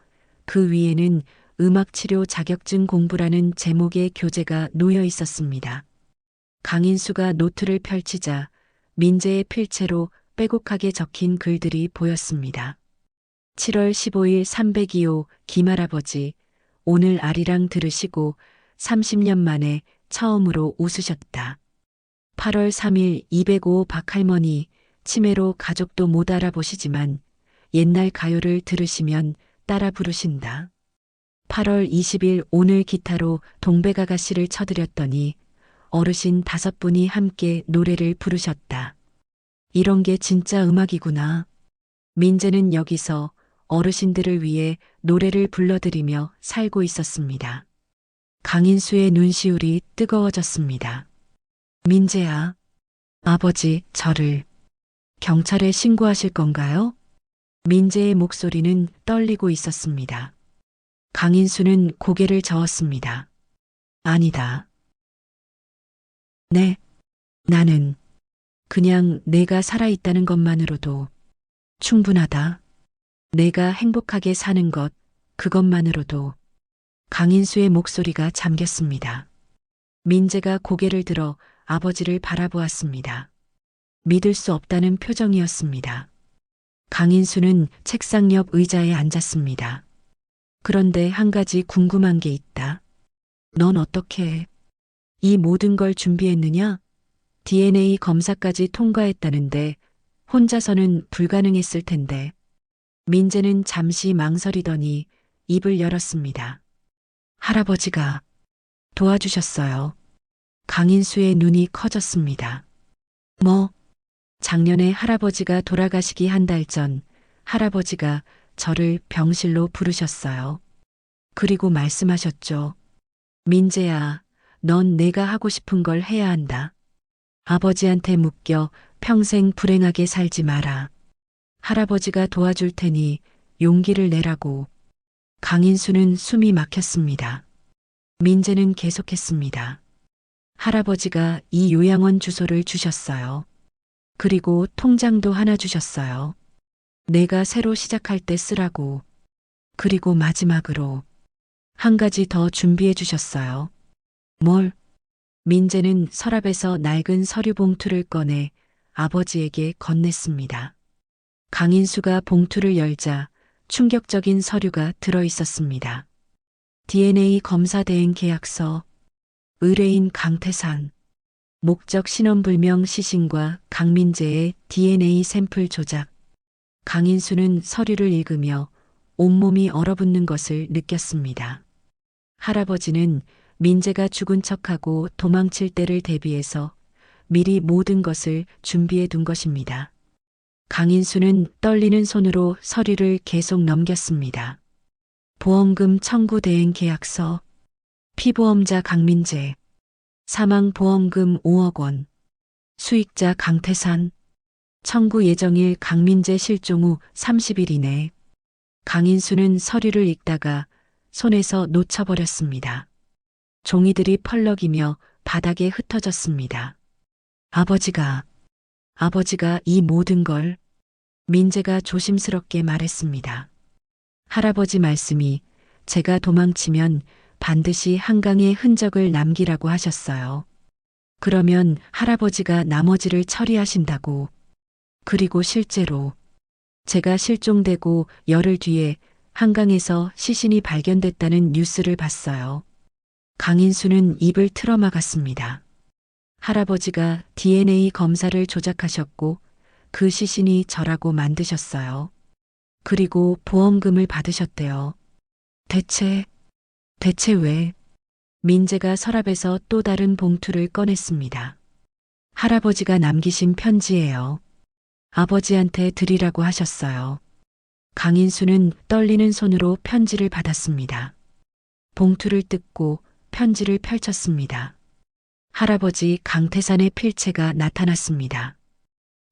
그 위에는 음악치료 자격증 공부라는 제목의 교재가 놓여 있었습니다. 강인수가 노트를 펼치자 민재의 필체로 빼곡하게 적힌 글들이 보였습니다. 7월 15일 302호 김할아버지, 오늘 아리랑 들으시고 30년 만에 처음으로 웃으셨다. 8월 3일 205호 박할머니, 치매로 가족도 못 알아보시지만 옛날 가요를 들으시면 따라 부르신다. 8월 20일 오늘 기타로 동백아가씨를 쳐드렸더니 어르신 5분이 함께 노래를 부르셨다. 이런 게 진짜 음악이구나. 민재는 여기서 어르신들을 위해 노래를 불러드리며 살고 있었습니다. 강인수의 눈시울이 뜨거워졌습니다. 민재야, 아버지, 저를 경찰에 신고하실 건가요? 민재의 목소리는 떨리고 있었습니다. 강인수는 고개를 저었습니다. 아니다. 네, 나는 그냥 내가 살아있다는 것만으로도 충분하다. 내가 행복하게 사는 것, 그것만으로도 강인수의 목소리가 잠겼습니다. 민재가 고개를 들어 아버지를 바라보았습니다. 믿을 수 없다는 표정이었습니다. 강인수는 책상 옆 의자에 앉았습니다. 그런데 한 가지 궁금한 게 있다. 넌 어떻게 이 모든 걸 준비했느냐? DNA 검사까지 통과했다는데 혼자서는 불가능했을 텐데. 민재는 잠시 망설이더니 입을 열었습니다. 할아버지가 도와주셨어요. 강인수의 눈이 커졌습니다. 뭐? 작년에 할아버지가 돌아가시기 한 달 전 할아버지가 저를 병실로 부르셨어요. 그리고 말씀하셨죠. 민재야, 넌 내가 하고 싶은 걸 해야 한다. 아버지한테 묶여 평생 불행하게 살지 마라. 할아버지가 도와줄 테니 용기를 내라고. 강인수는 숨이 막혔습니다. 민재는 계속했습니다. 할아버지가 이 요양원 주소를 주셨어요. 그리고 통장도 하나 주셨어요. 내가 새로 시작할 때 쓰라고. 그리고 마지막으로 한 가지 더 준비해 주셨어요. 뭘? 민재는 서랍에서 낡은 서류 봉투를 꺼내 아버지에게 건넸습니다. 강인수가 봉투를 열자 충격적인 서류가 들어 있었습니다. DNA 검사 대행 계약서, 의뢰인 강태산, 목적 신원불명 시신과 강민재의 DNA 샘플 조작. 강인수는 서류를 읽으며 온몸이 얼어붙는 것을 느꼈습니다. 할아버지는 민재가 죽은 척하고 도망칠 때를 대비해서 미리 모든 것을 준비해 둔 것입니다. 강인수는 떨리는 손으로 서류를 계속 넘겼습니다. 보험금 청구 대행 계약서, 피보험자 강민재, 사망보험금 5억 원, 수익자 강태산, 청구 예정일 강민재 실종 후 30일 이내. 강인수는 서류를 읽다가 손에서 놓쳐버렸습니다. 종이들이 펄럭이며 바닥에 흩어졌습니다. 아버지가 이 모든 걸. 민재가 조심스럽게 말했습니다. 할아버지 말씀이 제가 도망치면 반드시 한강에 흔적을 남기라고 하셨어요. 그러면 할아버지가 나머지를 처리하신다고. 그리고 실제로 제가 실종되고 열흘 뒤에 한강에서 시신이 발견됐다는 뉴스를 봤어요. 강인수는 입을 틀어막았습니다. 할아버지가 DNA 검사를 조작하셨고 그 시신이 저라고 만드셨어요. 그리고 보험금을 받으셨대요. 대체 왜? 민재가 서랍에서 또 다른 봉투를 꺼냈습니다. 할아버지가 남기신 편지예요. 아버지한테 드리라고 하셨어요. 강인수는 떨리는 손으로 편지를 받았습니다. 봉투를 뜯고 편지를 펼쳤습니다. 할아버지 강태산의 필체가 나타났습니다.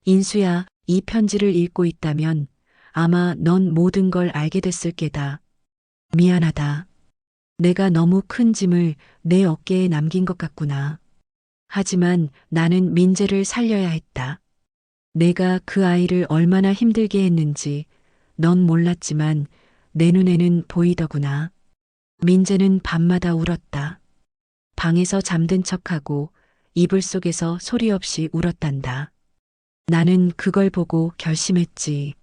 인수야, 이 편지를 읽고 있다면 아마 넌 모든 걸 알게 됐을 게다. 미안하다. 내가 너무 큰 짐을 내 어깨에 남긴 것 같구나. 하지만 나는 민재를 살려야 했다. 내가 그 아이를 얼마나 힘들게 했는지 넌 몰랐지만 내 눈에는 보이더구나. 민재는 밤마다 울었다. 방에서 잠든 척하고 이불 속에서 소리 없이 울었단다. 나는 그걸 보고 결심했지.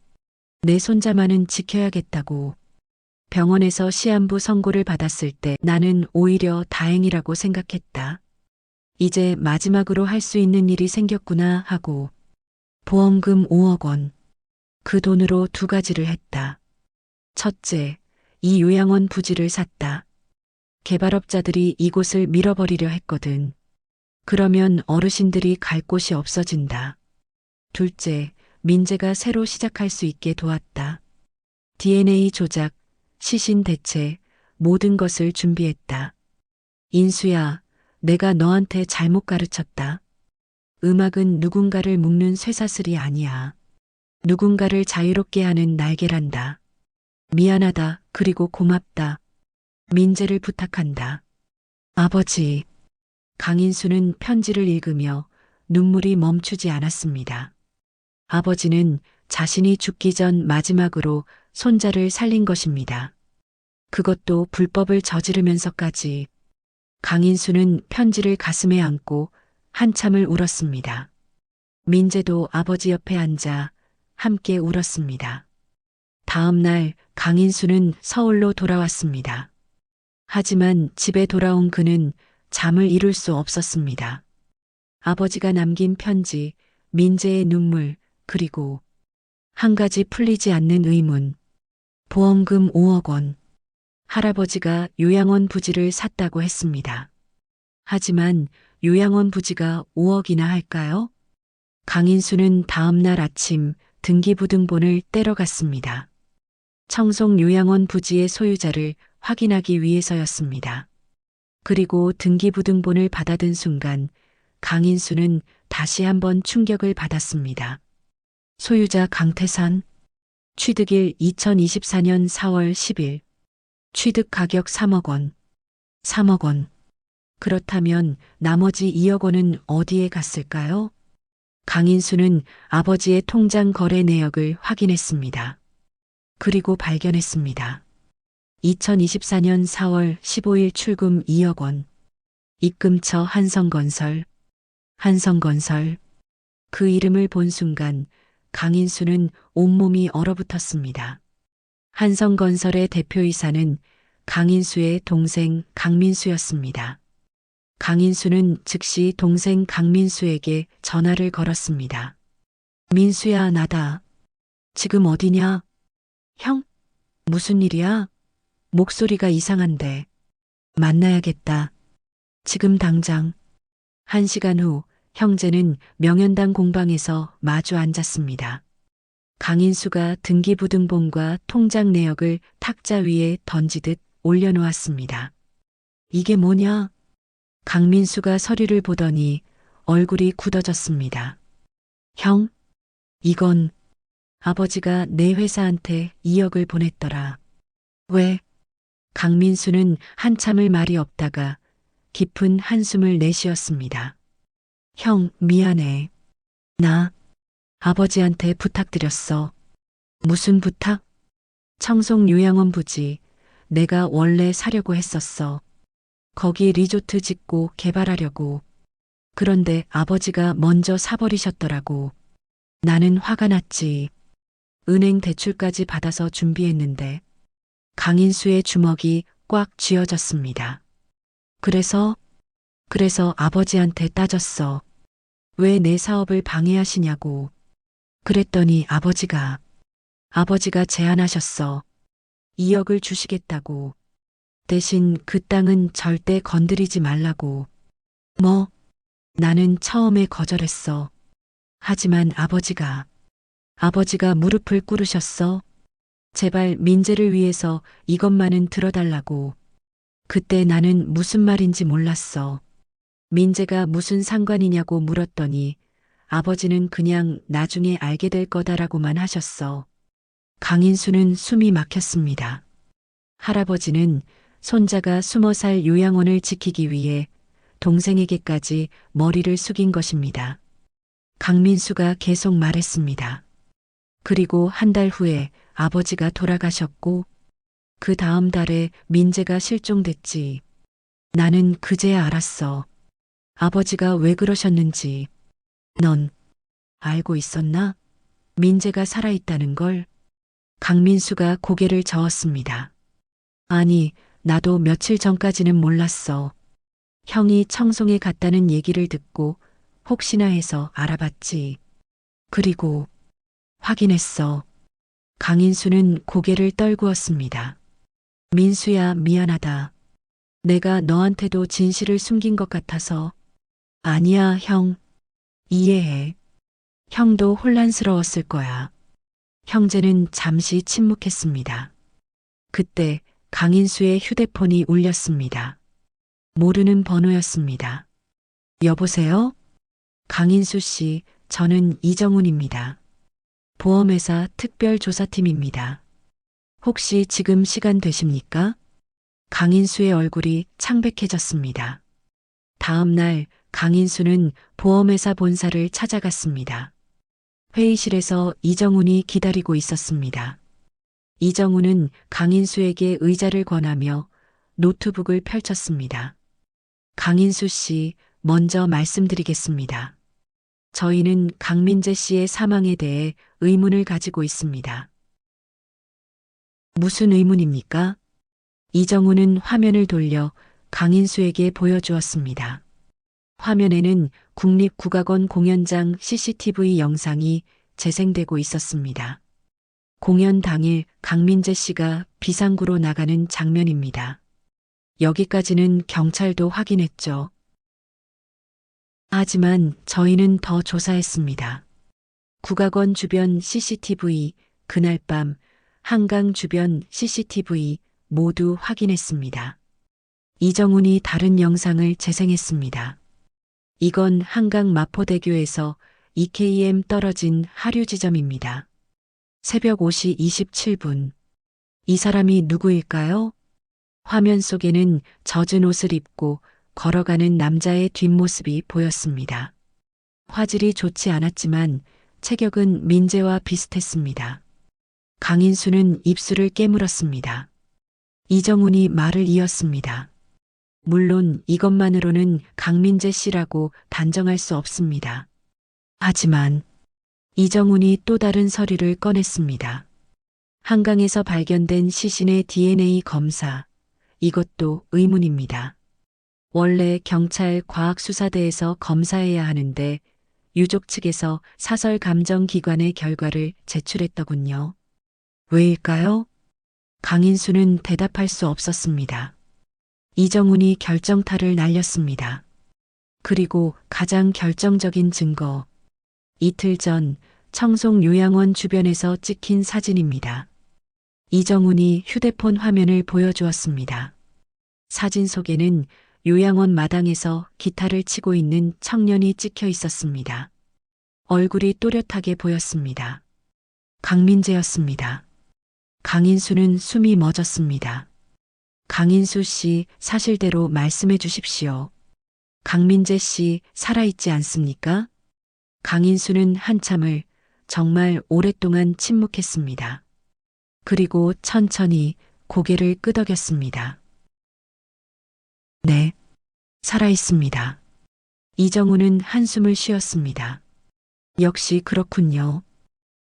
내 손자만은 지켜야겠다고. 병원에서 시한부 선고를 받았을 때 나는 오히려 다행이라고 생각했다. 이제 마지막으로 할 수 있는 일이 생겼구나 하고. 보험금 5억 원. 그 돈으로 두 가지를 했다. 첫째, 이 요양원 부지를 샀다. 개발업자들이 이곳을 밀어버리려 했거든. 그러면 어르신들이 갈 곳이 없어진다. 둘째, 민재가 새로 시작할 수 있게 도왔다. DNA 조작, 시신 대체, 모든 것을 준비했다. 인수야, 내가 너한테 잘못 가르쳤다. 음악은 누군가를 묶는 쇠사슬이 아니야. 누군가를 자유롭게 하는 날개란다. 미안하다, 그리고 고맙다. 민재를 부탁한다. 아버지. 강인수는 편지를 읽으며 눈물이 멈추지 않았습니다. 아버지는 자신이 죽기 전 마지막으로 손자를 살린 것입니다. 그것도 불법을 저지르면서까지. 강인수는 편지를 가슴에 안고 한참을 울었습니다. 민재도 아버지 옆에 앉아 함께 울었습니다. 다음 날 강인수는 서울로 돌아왔습니다. 하지만 집에 돌아온 그는 잠을 이룰 수 없었습니다. 아버지가 남긴 편지, 민재의 눈물, 그리고 한 가지 풀리지 않는 의문. 보험금 5억 원. 할아버지가 요양원 부지를 샀다고 했습니다. 하지만 요양원 부지가 5억이나 할까요? 강인수는 다음 날 아침 등기부등본을 떼러 갔습니다. 청송 요양원 부지의 소유자를 확인하기 위해서였습니다. 그리고 등기부등본을 받아든 순간 강인수는 다시 한번 충격을 받았습니다. 소유자 강태산, 취득일 2024년 4월 10일, 취득 가격 3억 원, 3억 원. 그렇다면 나머지 2억 원은 어디에 갔을까요? 강인수는 아버지의 통장 거래 내역을 확인했습니다. 그리고 발견했습니다. 2024년 4월 15일 출금 2억 원, 입금처 한성건설, 한성건설. 그 이름을 본 순간 강인수는 온몸이 얼어붙었습니다. 한성건설의 대표이사는 강인수의 동생 강민수였습니다. 강인수는 즉시 동생 강민수에게 전화를 걸었습니다. 민수야, 나다. 지금 어디냐? 형? 무슨 일이야? 목소리가 이상한데. 만나야겠다. 지금 당장. 1시간 후 형제는 명현당 공방에서 마주 앉았습니다. 강인수가 등기부등본과 통장 내역을 탁자 위에 던지듯 올려놓았습니다. 이게 뭐냐? 강민수가 서류를 보더니 얼굴이 굳어졌습니다. 형, 이건 아버지가 내 회사한테 2억을 보냈더라. 왜? 강민수는 한참을 말이 없다가 깊은 한숨을 내쉬었습니다. 형, 미안해. 나 아버지한테 부탁드렸어. 무슨 부탁? 청송 요양원 부지. 내가 원래 사려고 했었어. 거기 리조트 짓고 개발하려고. 그런데 아버지가 먼저 사버리셨더라고. 나는 화가 났지. 은행 대출까지 받아서 준비했는데. 강인수의 주먹이 꽉 쥐어졌습니다. 그래서 아버지한테 따졌어. 왜 내 사업을 방해하시냐고. 그랬더니 아버지가 제안하셨어. 2억을 주시겠다고. 대신 그 땅은 절대 건드리지 말라고. 뭐? 나는 처음에 거절했어. 하지만 아버지가 무릎을 꿇으셨어. 제발 민재를 위해서 이것만은 들어달라고. 그때 나는 무슨 말인지 몰랐어. 민재가 무슨 상관이냐고 물었더니 아버지는 그냥 나중에 알게 될 거다라고만 하셨어. 강인수는 숨이 막혔습니다. 할아버지는 손자가 20살 요양원을 지키기 위해 동생에게까지 머리를 숙인 것입니다. 강민수가 계속 말했습니다. 그리고 한 달 후에 아버지가 돌아가셨고 그 다음 달에 민재가 실종됐지. 나는 그제야 알았어. 아버지가 왜 그러셨는지. 넌 알고 있었나? 민재가 살아있다는 걸? 강민수가 고개를 저었습니다. 아니, 나도 며칠 전까지는 몰랐어. 형이 청송에 갔다는 얘기를 듣고 혹시나 해서 알아봤지. 그리고 확인했어. 강인수는 고개를 떨구었습니다. 민수야, 미안하다. 내가 너한테도 진실을 숨긴 것 같아서. 아니야, 형. 이해해. 형도 혼란스러웠을 거야. 형제는 잠시 침묵했습니다. 그때 강인수의 휴대폰이 울렸습니다. 모르는 번호였습니다. 여보세요? 강인수 씨, 저는 이정훈입니다. 보험회사 특별조사팀입니다. 혹시 지금 시간 되십니까? 강인수의 얼굴이 창백해졌습니다. 다음 날 강인수는 보험회사 본사를 찾아갔습니다. 회의실에서 이정훈이 기다리고 있었습니다. 이정우는 강인수에게 의자를 권하며 노트북을 펼쳤습니다. 강인수 씨, 먼저 말씀드리겠습니다. 저희는 강민재 씨의 사망에 대해 의문을 가지고 있습니다. 무슨 의문입니까? 이정우는 화면을 돌려 강인수에게 보여주었습니다. 화면에는 국립국악원 공연장 CCTV 영상이 재생되고 있었습니다. 공연 당일 강민재 씨가 비상구로 나가는 장면입니다. 여기까지는 경찰도 확인했죠. 하지만 저희는 더 조사했습니다. 국악원 주변 CCTV, 그날 밤 한강 주변 CCTV 모두 확인했습니다. 이정훈이 다른 영상을 재생했습니다. 이건 한강 마포대교에서 2km 떨어진 하류 지점입니다. 새벽 5시 27분. 이 사람이 누구일까요? 화면 속에는 젖은 옷을 입고 걸어가는 남자의 뒷모습이 보였습니다. 화질이 좋지 않았지만 체격은 민재와 비슷했습니다. 강인수는 입술을 깨물었습니다. 이정훈이 말을 이었습니다. 물론 이것만으로는 강민재 씨라고 단정할 수 없습니다. 하지만 이정훈이 또 다른 서류를 꺼냈습니다. 한강에서 발견된 시신의 DNA 검사. 이것도 의문입니다. 원래 경찰 과학수사대에서 검사해야 하는데 유족 측에서 사설감정기관의 결과를 제출했더군요. 왜일까요? 강인수는 대답할 수 없었습니다. 이정훈이 결정타를 날렸습니다. 그리고 가장 결정적인 증거. 이틀 전 청송요양원 주변에서 찍힌 사진입니다. 이정훈이 휴대폰 화면을 보여주었습니다. 사진 속에는 요양원 마당에서 기타를 치고 있는 청년이 찍혀 있었습니다. 얼굴이 또렷하게 보였습니다. 강민재였습니다. 강인수는 숨이 멎었습니다. 강인수 씨, 사실대로 말씀해 주십시오. 강민재 씨 살아있지 않습니까? 강인수는 한참을 정말 오랫동안 침묵했습니다. 그리고 천천히 고개를 끄덕였습니다. 네, 살아있습니다. 이정우는 한숨을 쉬었습니다. 역시 그렇군요.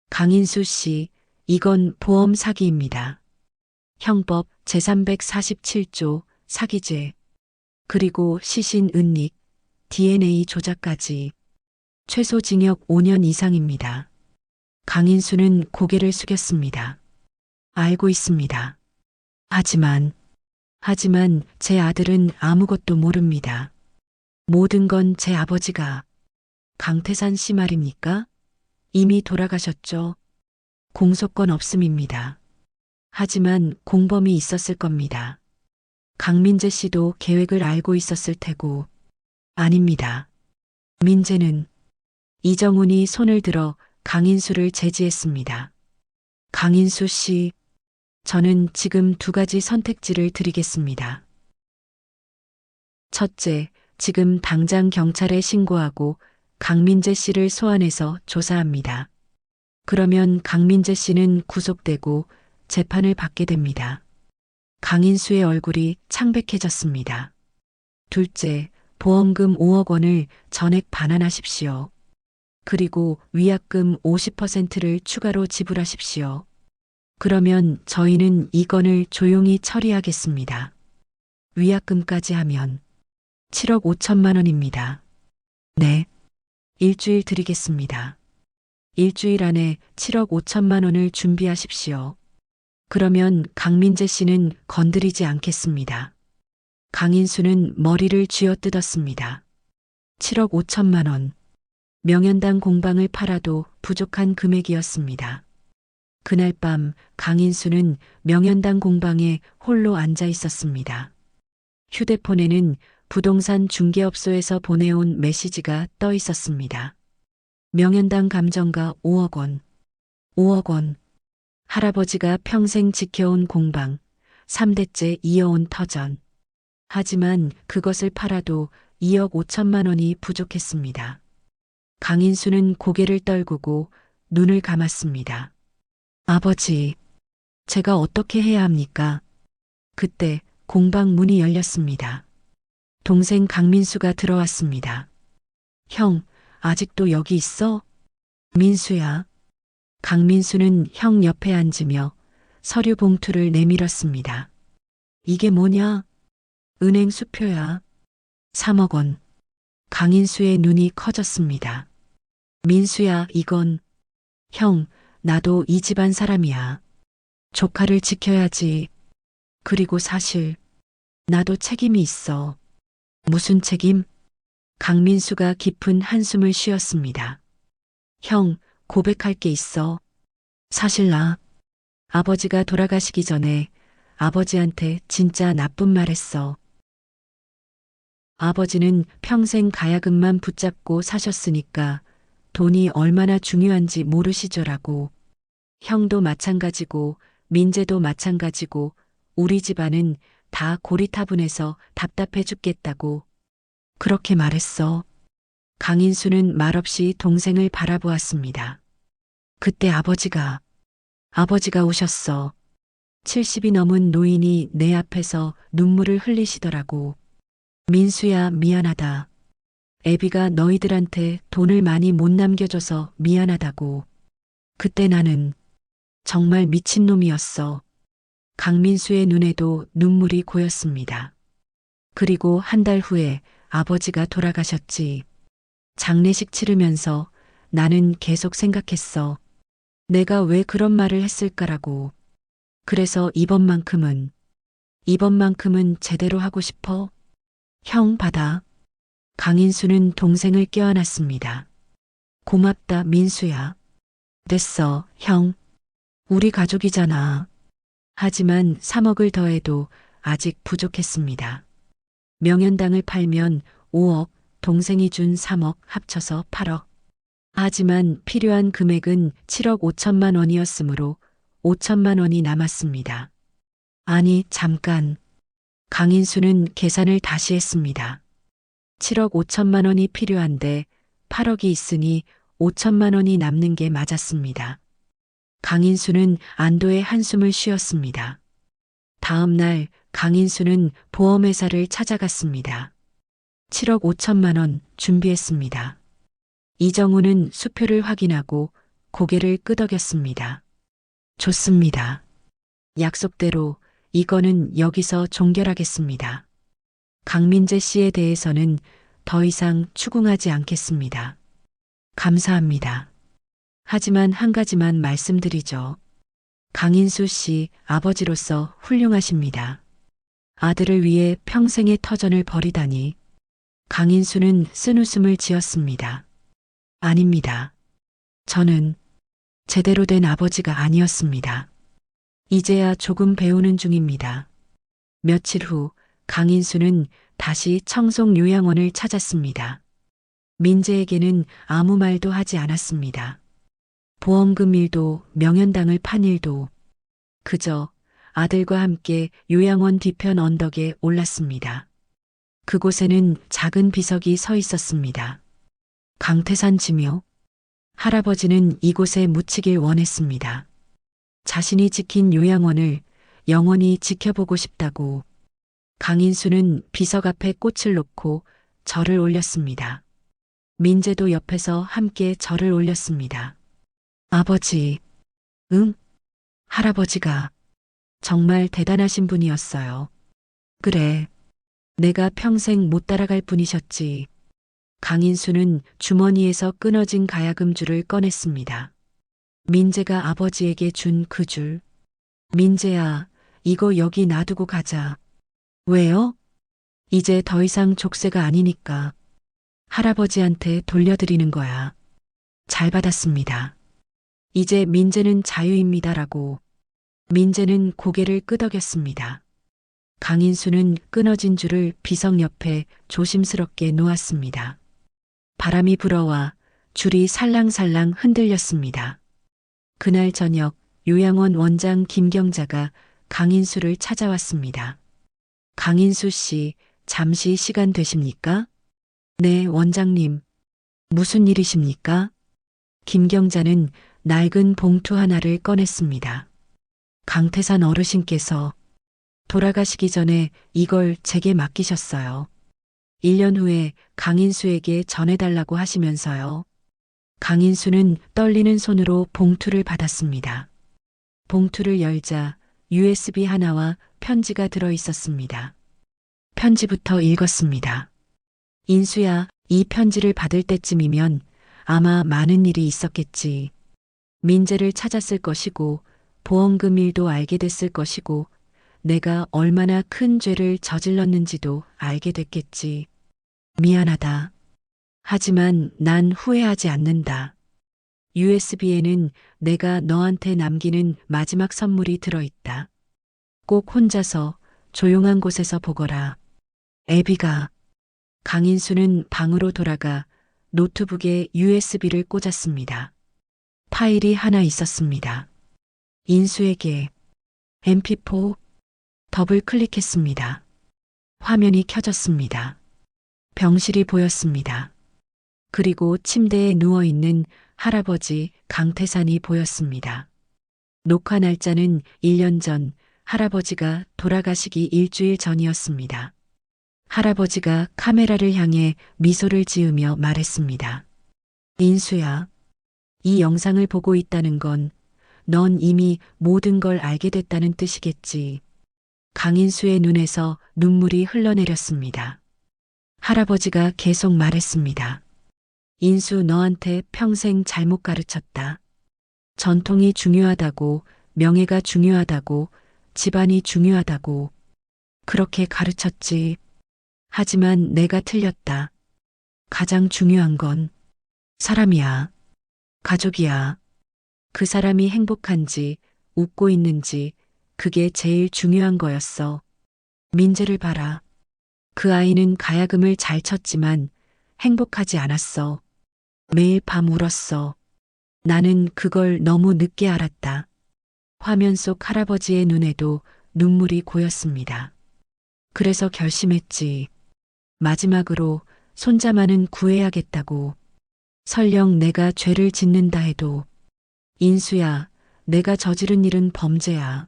강인수 씨, 이건 보험 사기입니다. 형법 제347조 사기죄, 그리고 시신 은닉, DNA 조작까지 최소 징역 5년 이상입니다. 강인수는 고개를 숙였습니다. 알고 있습니다. 하지만 제 아들은 아무것도 모릅니다. 모든 건 제 아버지가. 강태산 씨 말입니까? 이미 돌아가셨죠. 공소권 없음입니다. 하지만 공범이 있었을 겁니다. 강민재 씨도 계획을 알고 있었을 테고. 아닙니다. 민재는. 이정훈이 손을 들어 강인수를 제지했습니다. 강인수 씨, 저는 지금 두 가지 선택지를 드리겠습니다. 첫째, 지금 당장 경찰에 신고하고 강민재 씨를 소환해서 조사합니다. 그러면 강민재 씨는 구속되고 재판을 받게 됩니다. 강인수의 얼굴이 창백해졌습니다. 둘째, 보험금 5억 원을 전액 반환하십시오. 그리고 위약금 50%를 추가로 지불하십시오. 그러면 저희는 이 건을 조용히 처리하겠습니다. 위약금까지 하면 7억 5천만 원입니다. 네. 일주일 드리겠습니다. 일주일 안에 7억 5천만 원을 준비하십시오. 그러면 강민재 씨는 건드리지 않겠습니다. 강인수는 머리를 쥐어뜯었습니다. 7억 5천만 원. 명현당 공방을 팔아도 부족한 금액이었습니다. 그날 밤 강인수는 명현당 공방에 홀로 앉아 있었습니다. 휴대폰에는 부동산 중개업소에서 보내온 메시지가 떠 있었습니다. 명현당 감정가 5억 원. 5억 원. 할아버지가 평생 지켜온 공방, 3대째 이어온 터전. 하지만 그것을 팔아도 2억 5천만 원이 부족했습니다. 강인수는 고개를 떨구고 눈을 감았습니다. 아버지, 제가 어떻게 해야 합니까? 그때 공방 문이 열렸습니다. 동생 강민수가 들어왔습니다. 형, 아직도 여기 있어? 민수야. 강민수는 형 옆에 앉으며 서류 봉투를 내밀었습니다. 이게 뭐냐? 은행 수표야. 3억 원. 강인수의 눈이 커졌습니다. 민수야, 이건. 형, 나도 이 집안 사람이야. 조카를 지켜야지. 그리고 사실, 나도 책임이 있어. 무슨 책임? 강민수가 깊은 한숨을 쉬었습니다. 형, 고백할 게 있어. 사실 나, 아버지가 돌아가시기 전에 아버지한테 진짜 나쁜 말 했어. 아버지는 평생 가야금만 붙잡고 사셨으니까 돈이 얼마나 중요한지 모르시죠라고. 형도 마찬가지고 민재도 마찬가지고 우리 집안은 다 고리타분해서 답답해 죽겠다고. 그렇게 말했어. 강인수는 말없이 동생을 바라보았습니다. 그때 아버지가 우셨어. 70이 넘은 노인이 내 앞에서 눈물을 흘리시더라고. 민수야, 미안하다. 애비가 너희들한테 돈을 많이 못 남겨줘서 미안하다고. 그때 나는 정말 미친놈이었어. 강민수의 눈에도 눈물이 고였습니다. 그리고 한 달 후에 아버지가 돌아가셨지. 장례식 치르면서 나는 계속 생각했어. 내가 왜 그런 말을 했을까라고. 그래서 이번만큼은 제대로 하고 싶어. 형 받아. 강인수는 동생을 껴안았습니다. 고맙다, 민수야. 됐어, 형. 우리 가족이잖아. 하지만 3억을 더해도 아직 부족했습니다. 명현당을 팔면 5억, 동생이 준 3억 합쳐서 8억. 하지만 필요한 금액은 7억 5천만 원이었으므로 5천만 원이 남았습니다. 아니, 잠깐. 강인수는 계산을 다시 했습니다. 7억 5천만 원이 필요한데 8억이 있으니 5천만 원이 남는 게 맞았습니다. 강인수는 안도의 한숨을 쉬었습니다. 다음 날 강인수는 보험회사를 찾아갔습니다. 7억 5천만 원 준비했습니다. 이정우는 수표를 확인하고 고개를 끄덕였습니다. 좋습니다. 약속대로 이거는 여기서 종결하겠습니다. 강민재 씨에 대해서는 더 이상 추궁하지 않겠습니다. 감사합니다. 하지만 한 가지만 말씀드리죠. 강인수 씨 아버지로서 훌륭하십니다. 아들을 위해 평생의 터전을 벌이다니. 강인수는 쓴웃음을 지었습니다. 아닙니다. 저는 제대로 된 아버지가 아니었습니다. 이제야 조금 배우는 중입니다. 며칠 후 강인수는 다시 청송요양원을 찾았습니다. 민재에게는 아무 말도 하지 않았습니다. 보험금 일도 명현당을 판 일도 그저 아들과 함께 요양원 뒤편 언덕에 올랐습니다. 그곳에는 작은 비석이 서 있었습니다. 강태산 지묘. 할아버지는 이곳에 묻히길 원했습니다. 자신이 지킨 요양원을 영원히 지켜보고 싶다고. 강인수는 비석 앞에 꽃을 놓고 절을 올렸습니다. 민재도 옆에서 함께 절을 올렸습니다. 아버지, 응? 할아버지가 정말 대단하신 분이었어요. 그래, 내가 평생 못 따라갈 분이셨지. 강인수는 주머니에서 끊어진 가야금줄을 꺼냈습니다. 민재가 아버지에게 준 그 줄. 민재야, 이거 여기 놔두고 가자. 왜요? 이제 더 이상 족쇄가 아니니까. 할아버지한테 돌려드리는 거야. 잘 받았습니다. 이제 민재는 자유입니다라고. 민재는 고개를 끄덕였습니다. 강인수는 끊어진 줄을 비석 옆에 조심스럽게 놓았습니다. 바람이 불어와 줄이 살랑살랑 흔들렸습니다. 그날 저녁 요양원 원장 김경자가 강인수를 찾아왔습니다. 강인수 씨, 잠시 시간 되십니까? 네, 원장님. 무슨 일이십니까? 김경자는 낡은 봉투 하나를 꺼냈습니다. 강태산 어르신께서 돌아가시기 전에 이걸 제게 맡기셨어요. 1년 후에 강인수에게 전해달라고 하시면서요. 강인수는 떨리는 손으로 봉투를 받았습니다. 봉투를 열자 USB 하나와 편지가 들어 있었습니다. 편지부터 읽었습니다. 인수야, 이 편지를 받을 때쯤이면 아마 많은 일이 있었겠지. 민재를 찾았을 것이고 보험금 일도 알게 됐을 것이고 내가 얼마나 큰 죄를 저질렀는지도 알게 됐겠지. 미안하다. 하지만 난 후회하지 않는다. USB에는 내가 너한테 남기는 마지막 선물이 들어있다. 꼭 혼자서 조용한 곳에서 보거라. 애비가. 강인수는 방으로 돌아가 노트북에 USB를 꽂았습니다. 파일이 하나 있었습니다. 인수에게 MP4 더블 클릭했습니다. 화면이 켜졌습니다. 병실이 보였습니다. 그리고 침대에 누워있는 할아버지 강태산이 보였습니다. 녹화 날짜는 1년 전 할아버지가 돌아가시기 일주일 전이었습니다. 할아버지가 카메라를 향해 미소를 지으며 말했습니다. 인수야, 이 영상을 보고 있다는 건 넌 이미 모든 걸 알게 됐다는 뜻이겠지. 강인수의 눈에서 눈물이 흘러내렸습니다. 할아버지가 계속 말했습니다. 인수 너한테 평생 잘못 가르쳤다. 전통이 중요하다고, 명예가 중요하다고, 집안이 중요하다고. 그렇게 가르쳤지. 하지만 내가 틀렸다. 가장 중요한 건 사람이야. 가족이야. 그 사람이 행복한지, 웃고 있는지, 그게 제일 중요한 거였어. 민재를 봐라. 그 아이는 가야금을 잘 쳤지만 행복하지 않았어. 매일 밤 울었어. 나는 그걸 너무 늦게 알았다. 화면 속 할아버지의 눈에도 눈물이 고였습니다. 그래서 결심했지. 마지막으로 손자만은 구해야겠다고. 설령 내가 죄를 짓는다 해도. 인수야, 내가 저지른 일은 범죄야.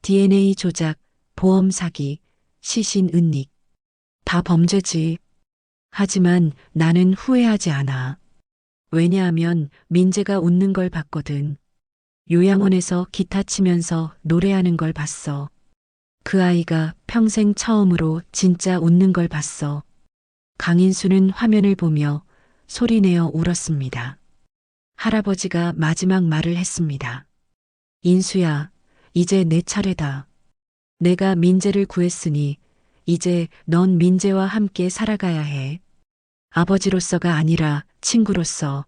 DNA 조작, 보험 사기, 시신 은닉. 다 범죄지. 하지만 나는 후회하지 않아. 왜냐하면 민재가 웃는 걸 봤거든. 요양원에서 기타 치면서 노래하는 걸 봤어. 그 아이가 평생 처음으로 진짜 웃는 걸 봤어. 강인수는 화면을 보며 소리내어 울었습니다. 할아버지가 마지막 말을 했습니다. 인수야, 이제 내 차례다. 내가 민재를 구했으니 이제 넌 민재와 함께 살아가야 해. 아버지로서가 아니라 친구로서.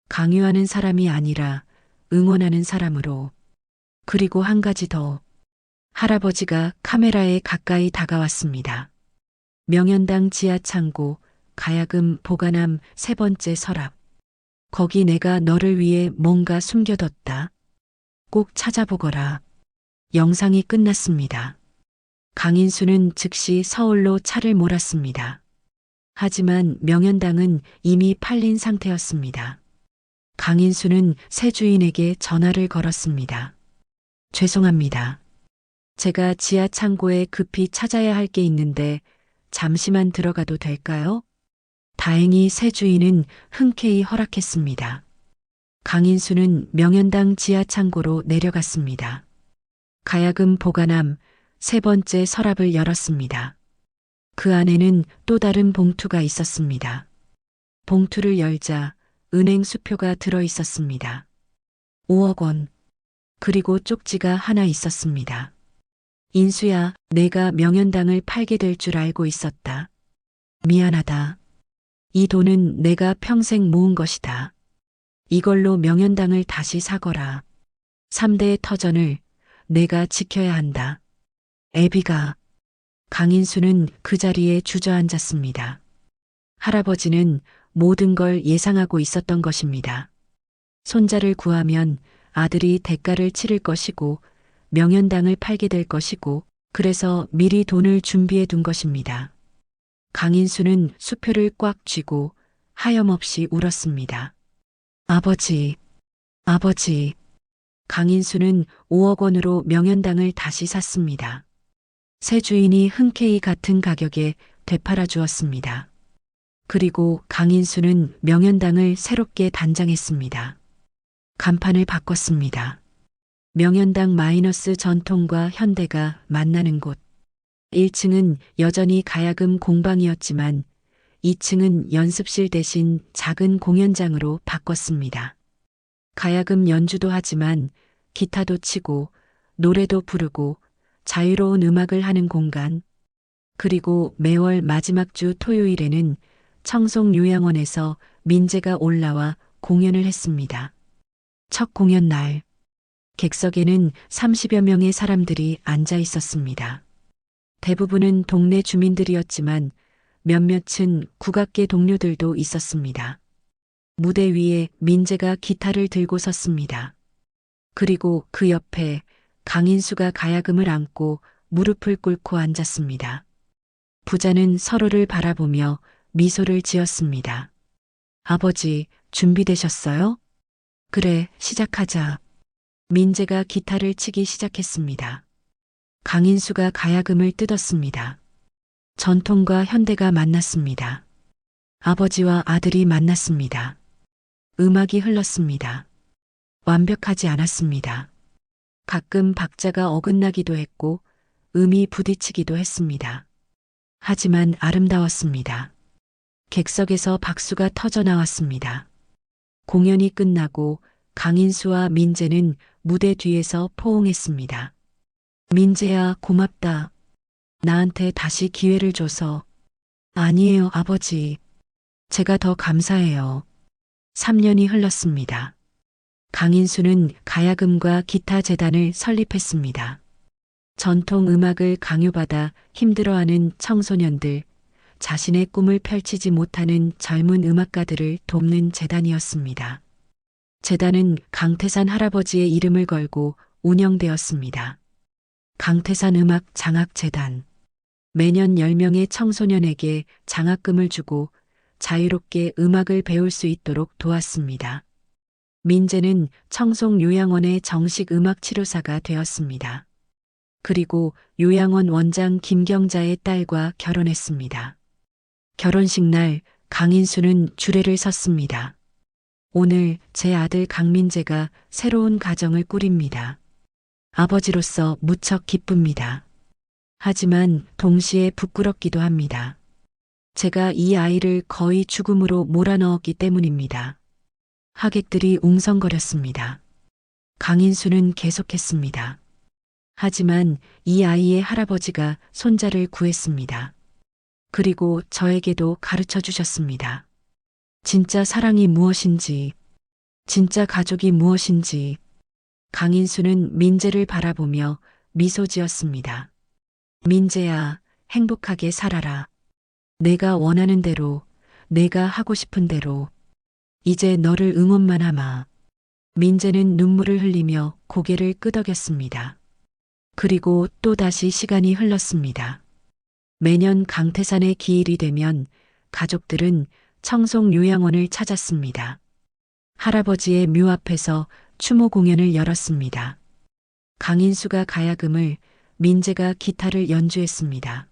강요하는 사람이 아니라 응원하는 사람으로. 그리고 한 가지 더. 할아버지가 카메라에 가까이 다가왔습니다. 명현당 지하창고, 가야금 보관함 3번째 서랍. 거기 내가 너를 위해 뭔가 숨겨뒀다. 꼭 찾아보거라. 영상이 끝났습니다. 강인수는 즉시 서울로 차를 몰았습니다. 하지만 명현당은 이미 팔린 상태였습니다. 강인수는 새 주인에게 전화를 걸었습니다. 죄송합니다. 제가 지하 창고에 급히 찾아야 할 게 있는데 잠시만 들어가도 될까요? 다행히 새 주인은 흔쾌히 허락했습니다. 강인수는 명현당 지하 창고로 내려갔습니다. 가야금 보관함 3번째 서랍을 열었습니다. 그 안에는 또 다른 봉투가 있었습니다. 봉투를 열자 은행 수표가 들어 있었습니다. 5억 원. 그리고 쪽지가 하나 있었습니다. 인수야, 내가 명현당을 팔게 될 줄 알고 있었다. 미안하다. 이 돈은 내가 평생 모은 것이다. 이걸로 명현당을 다시 사거라. 3대의 터전을 내가 지켜야 한다. 애비가. 강인수는 그 자리에 주저앉았습니다. 할아버지는 모든 걸 예상하고 있었던 것입니다. 손자를 구하면 아들이 대가를 치를 것이고 명현당을 팔게 될 것이고 그래서 미리 돈을 준비해 둔 것입니다. 강인수는 수표를 꽉 쥐고 하염없이 울었습니다. 아버지, 아버지. 강인수는 5억 원으로 명현당을 다시 샀습니다. 새 주인이 흔쾌히 같은 가격에 되팔아 주었습니다. 그리고 강인수는 명현당을 새롭게 단장했습니다. 간판을 바꿨습니다. 명현당 마이너스 전통과 현대가 만나는 곳. 1층은 여전히 가야금 공방이었지만 2층은 연습실 대신 작은 공연장으로 바꿨습니다. 가야금 연주도 하지만 기타도 치고 노래도 부르고 자유로운 음악을 하는 공간. 그리고 매월 마지막 주 토요일에는 청송요양원에서 민재가 올라와 공연을 했습니다. 첫 공연 날, 객석에는 30여 명의 사람들이 앉아 있었습니다. 대부분은 동네 주민들이었지만 몇몇은 국악계 동료들도 있었습니다. 무대 위에 민재가 기타를 들고 섰습니다. 그리고 그 옆에 강인수가 가야금을 안고 무릎을 꿇고 앉았습니다. 부자는 서로를 바라보며 미소를 지었습니다. 아버지, 준비되셨어요? 그래, 시작하자. 민재가 기타를 치기 시작했습니다. 강인수가 가야금을 뜯었습니다. 전통과 현대가 만났습니다. 아버지와 아들이 만났습니다. 음악이 흘렀습니다. 완벽하지 않았습니다. 가끔 박자가 어긋나기도 했고 음이 부딪히기도 했습니다. 하지만 아름다웠습니다. 객석에서 박수가 터져 나왔습니다. 공연이 끝나고 강인수와 민재는 무대 뒤에서 포옹했습니다. 민재야, 고맙다. 나한테 다시 기회를 줘서. 아니에요, 아버지. 제가 더 감사해요. 3년이 흘렀습니다. 강인수는 가야금과 기타 재단을 설립했습니다. 전통 음악을 강요받아 힘들어하는 청소년들, 자신의 꿈을 펼치지 못하는 젊은 음악가들을 돕는 재단이었습니다. 재단은 강태산 할아버지의 이름을 걸고 운영되었습니다. 강태산 음악 장학재단. 매년 10명의 청소년에게 장학금을 주고 자유롭게 음악을 배울 수 있도록 도왔습니다. 민재는 청송요양원의 정식 음악치료사가 되었습니다. 그리고 요양원 원장 김경자의 딸과 결혼했습니다. 결혼식 날 강인수는 주례를 섰습니다. 오늘 제 아들 강민재가 새로운 가정을 꾸립니다. 아버지로서 무척 기쁩니다. 하지만 동시에 부끄럽기도 합니다. 제가 이 아이를 거의 죽음으로 몰아넣었기 때문입니다. 하객들이 웅성거렸습니다. 강인수는 계속했습니다. 하지만 이 아이의 할아버지가 손자를 구했습니다. 그리고 저에게도 가르쳐 주셨습니다. 진짜 사랑이 무엇인지, 진짜 가족이 무엇인지. 강인수는 민재를 바라보며 미소 지었습니다. 민재야, 행복하게 살아라. 내가 원하는 대로, 내가 하고 싶은 대로. 이제 너를 응원만 하마. 민재는 눈물을 흘리며 고개를 끄덕였습니다. 그리고 또다시 시간이 흘렀습니다. 매년 강태산의 기일이 되면 가족들은 청송요양원을 찾았습니다. 할아버지의 묘 앞에서 추모 공연을 열었습니다. 강인수가 가야금을, 민재가 기타를 연주했습니다.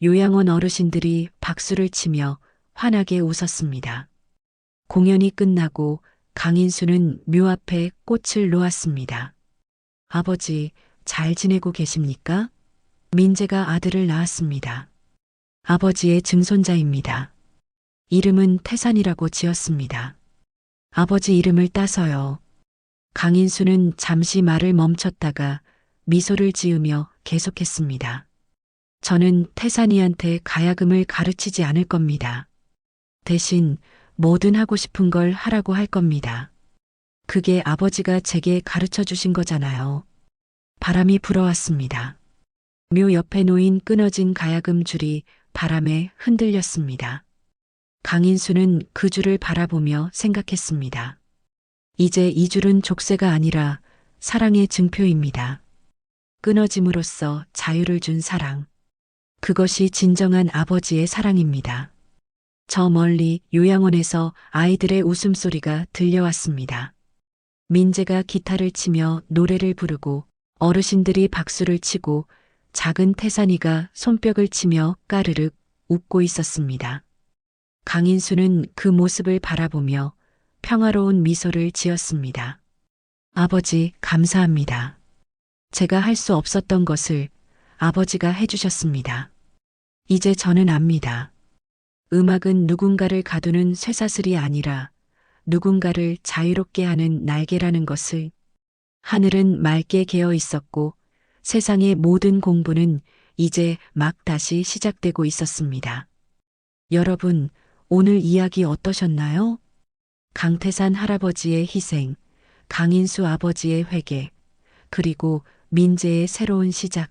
요양원 어르신들이 박수를 치며 환하게 웃었습니다. 공연이 끝나고 강인수는 묘 앞에 꽃을 놓았습니다. 아버지, 잘 지내고 계십니까? 민재가 아들을 낳았습니다. 아버지의 증손자입니다. 이름은 태산이라고 지었습니다. 아버지 이름을 따서요. 강인수는 잠시 말을 멈췄다가 미소를 지으며 계속했습니다. 저는 태산이한테 가야금을 가르치지 않을 겁니다. 대신 뭐든 하고 싶은 걸 하라고 할 겁니다. 그게 아버지가 제게 가르쳐 주신 거잖아요. 바람이 불어왔습니다. 묘 옆에 놓인 끊어진 가야금 줄이 바람에 흔들렸습니다. 강인수는 그 줄을 바라보며 생각했습니다. 이제 이 줄은 족쇄가 아니라 사랑의 증표입니다. 끊어짐으로써 자유를 준 사랑. 그것이 진정한 아버지의 사랑입니다. 저 멀리 요양원에서 아이들의 웃음소리가 들려왔습니다. 민재가 기타를 치며 노래를 부르고 어르신들이 박수를 치고 작은 태산이가 손뼉을 치며 까르륵 웃고 있었습니다. 강인수는 그 모습을 바라보며 평화로운 미소를 지었습니다. 아버지, 감사합니다. 제가 할 수 없었던 것을 아버지가 해주셨습니다. 이제 저는 압니다. 음악은 누군가를 가두는 쇠사슬이 아니라 누군가를 자유롭게 하는 날개라는 것을. 하늘은 맑게 개어 있었고 세상의 모든 공부는 이제 막 다시 시작되고 있었습니다. 여러분, 오늘 이야기 어떠셨나요? 강태산 할아버지의 희생, 강인수 아버지의 회개, 그리고 민재의 새로운 시작.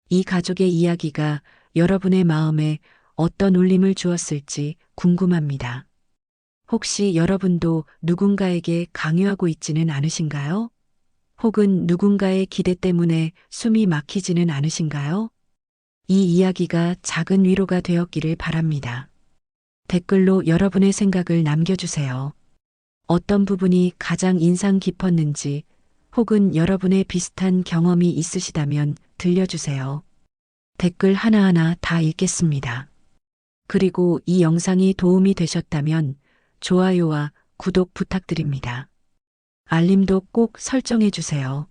이 가족의 이야기가 여러분의 마음에 어떤 울림을 주었을지 궁금합니다. 혹시 여러분도 누군가에게 강요하고 있지는 않으신가요? 혹은 누군가의 기대 때문에 숨이 막히지는 않으신가요? 이 이야기가 작은 위로가 되었기를 바랍니다. 댓글로 여러분의 생각을 남겨주세요. 어떤 부분이 가장 인상 깊었는지 혹은 여러분의 비슷한 경험이 있으시다면 들려주세요. 댓글 하나하나 다 읽겠습니다. 그리고 이 영상이 도움이 되셨다면 좋아요와 구독 부탁드립니다. 알림도 꼭 설정해 주세요.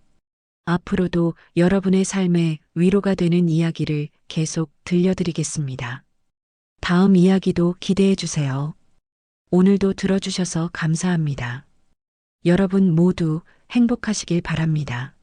앞으로도 여러분의 삶에 위로가 되는 이야기를 계속 들려드리겠습니다. 다음 이야기도 기대해 주세요. 오늘도 들어주셔서 감사합니다. 여러분 모두 행복하시길 바랍니다.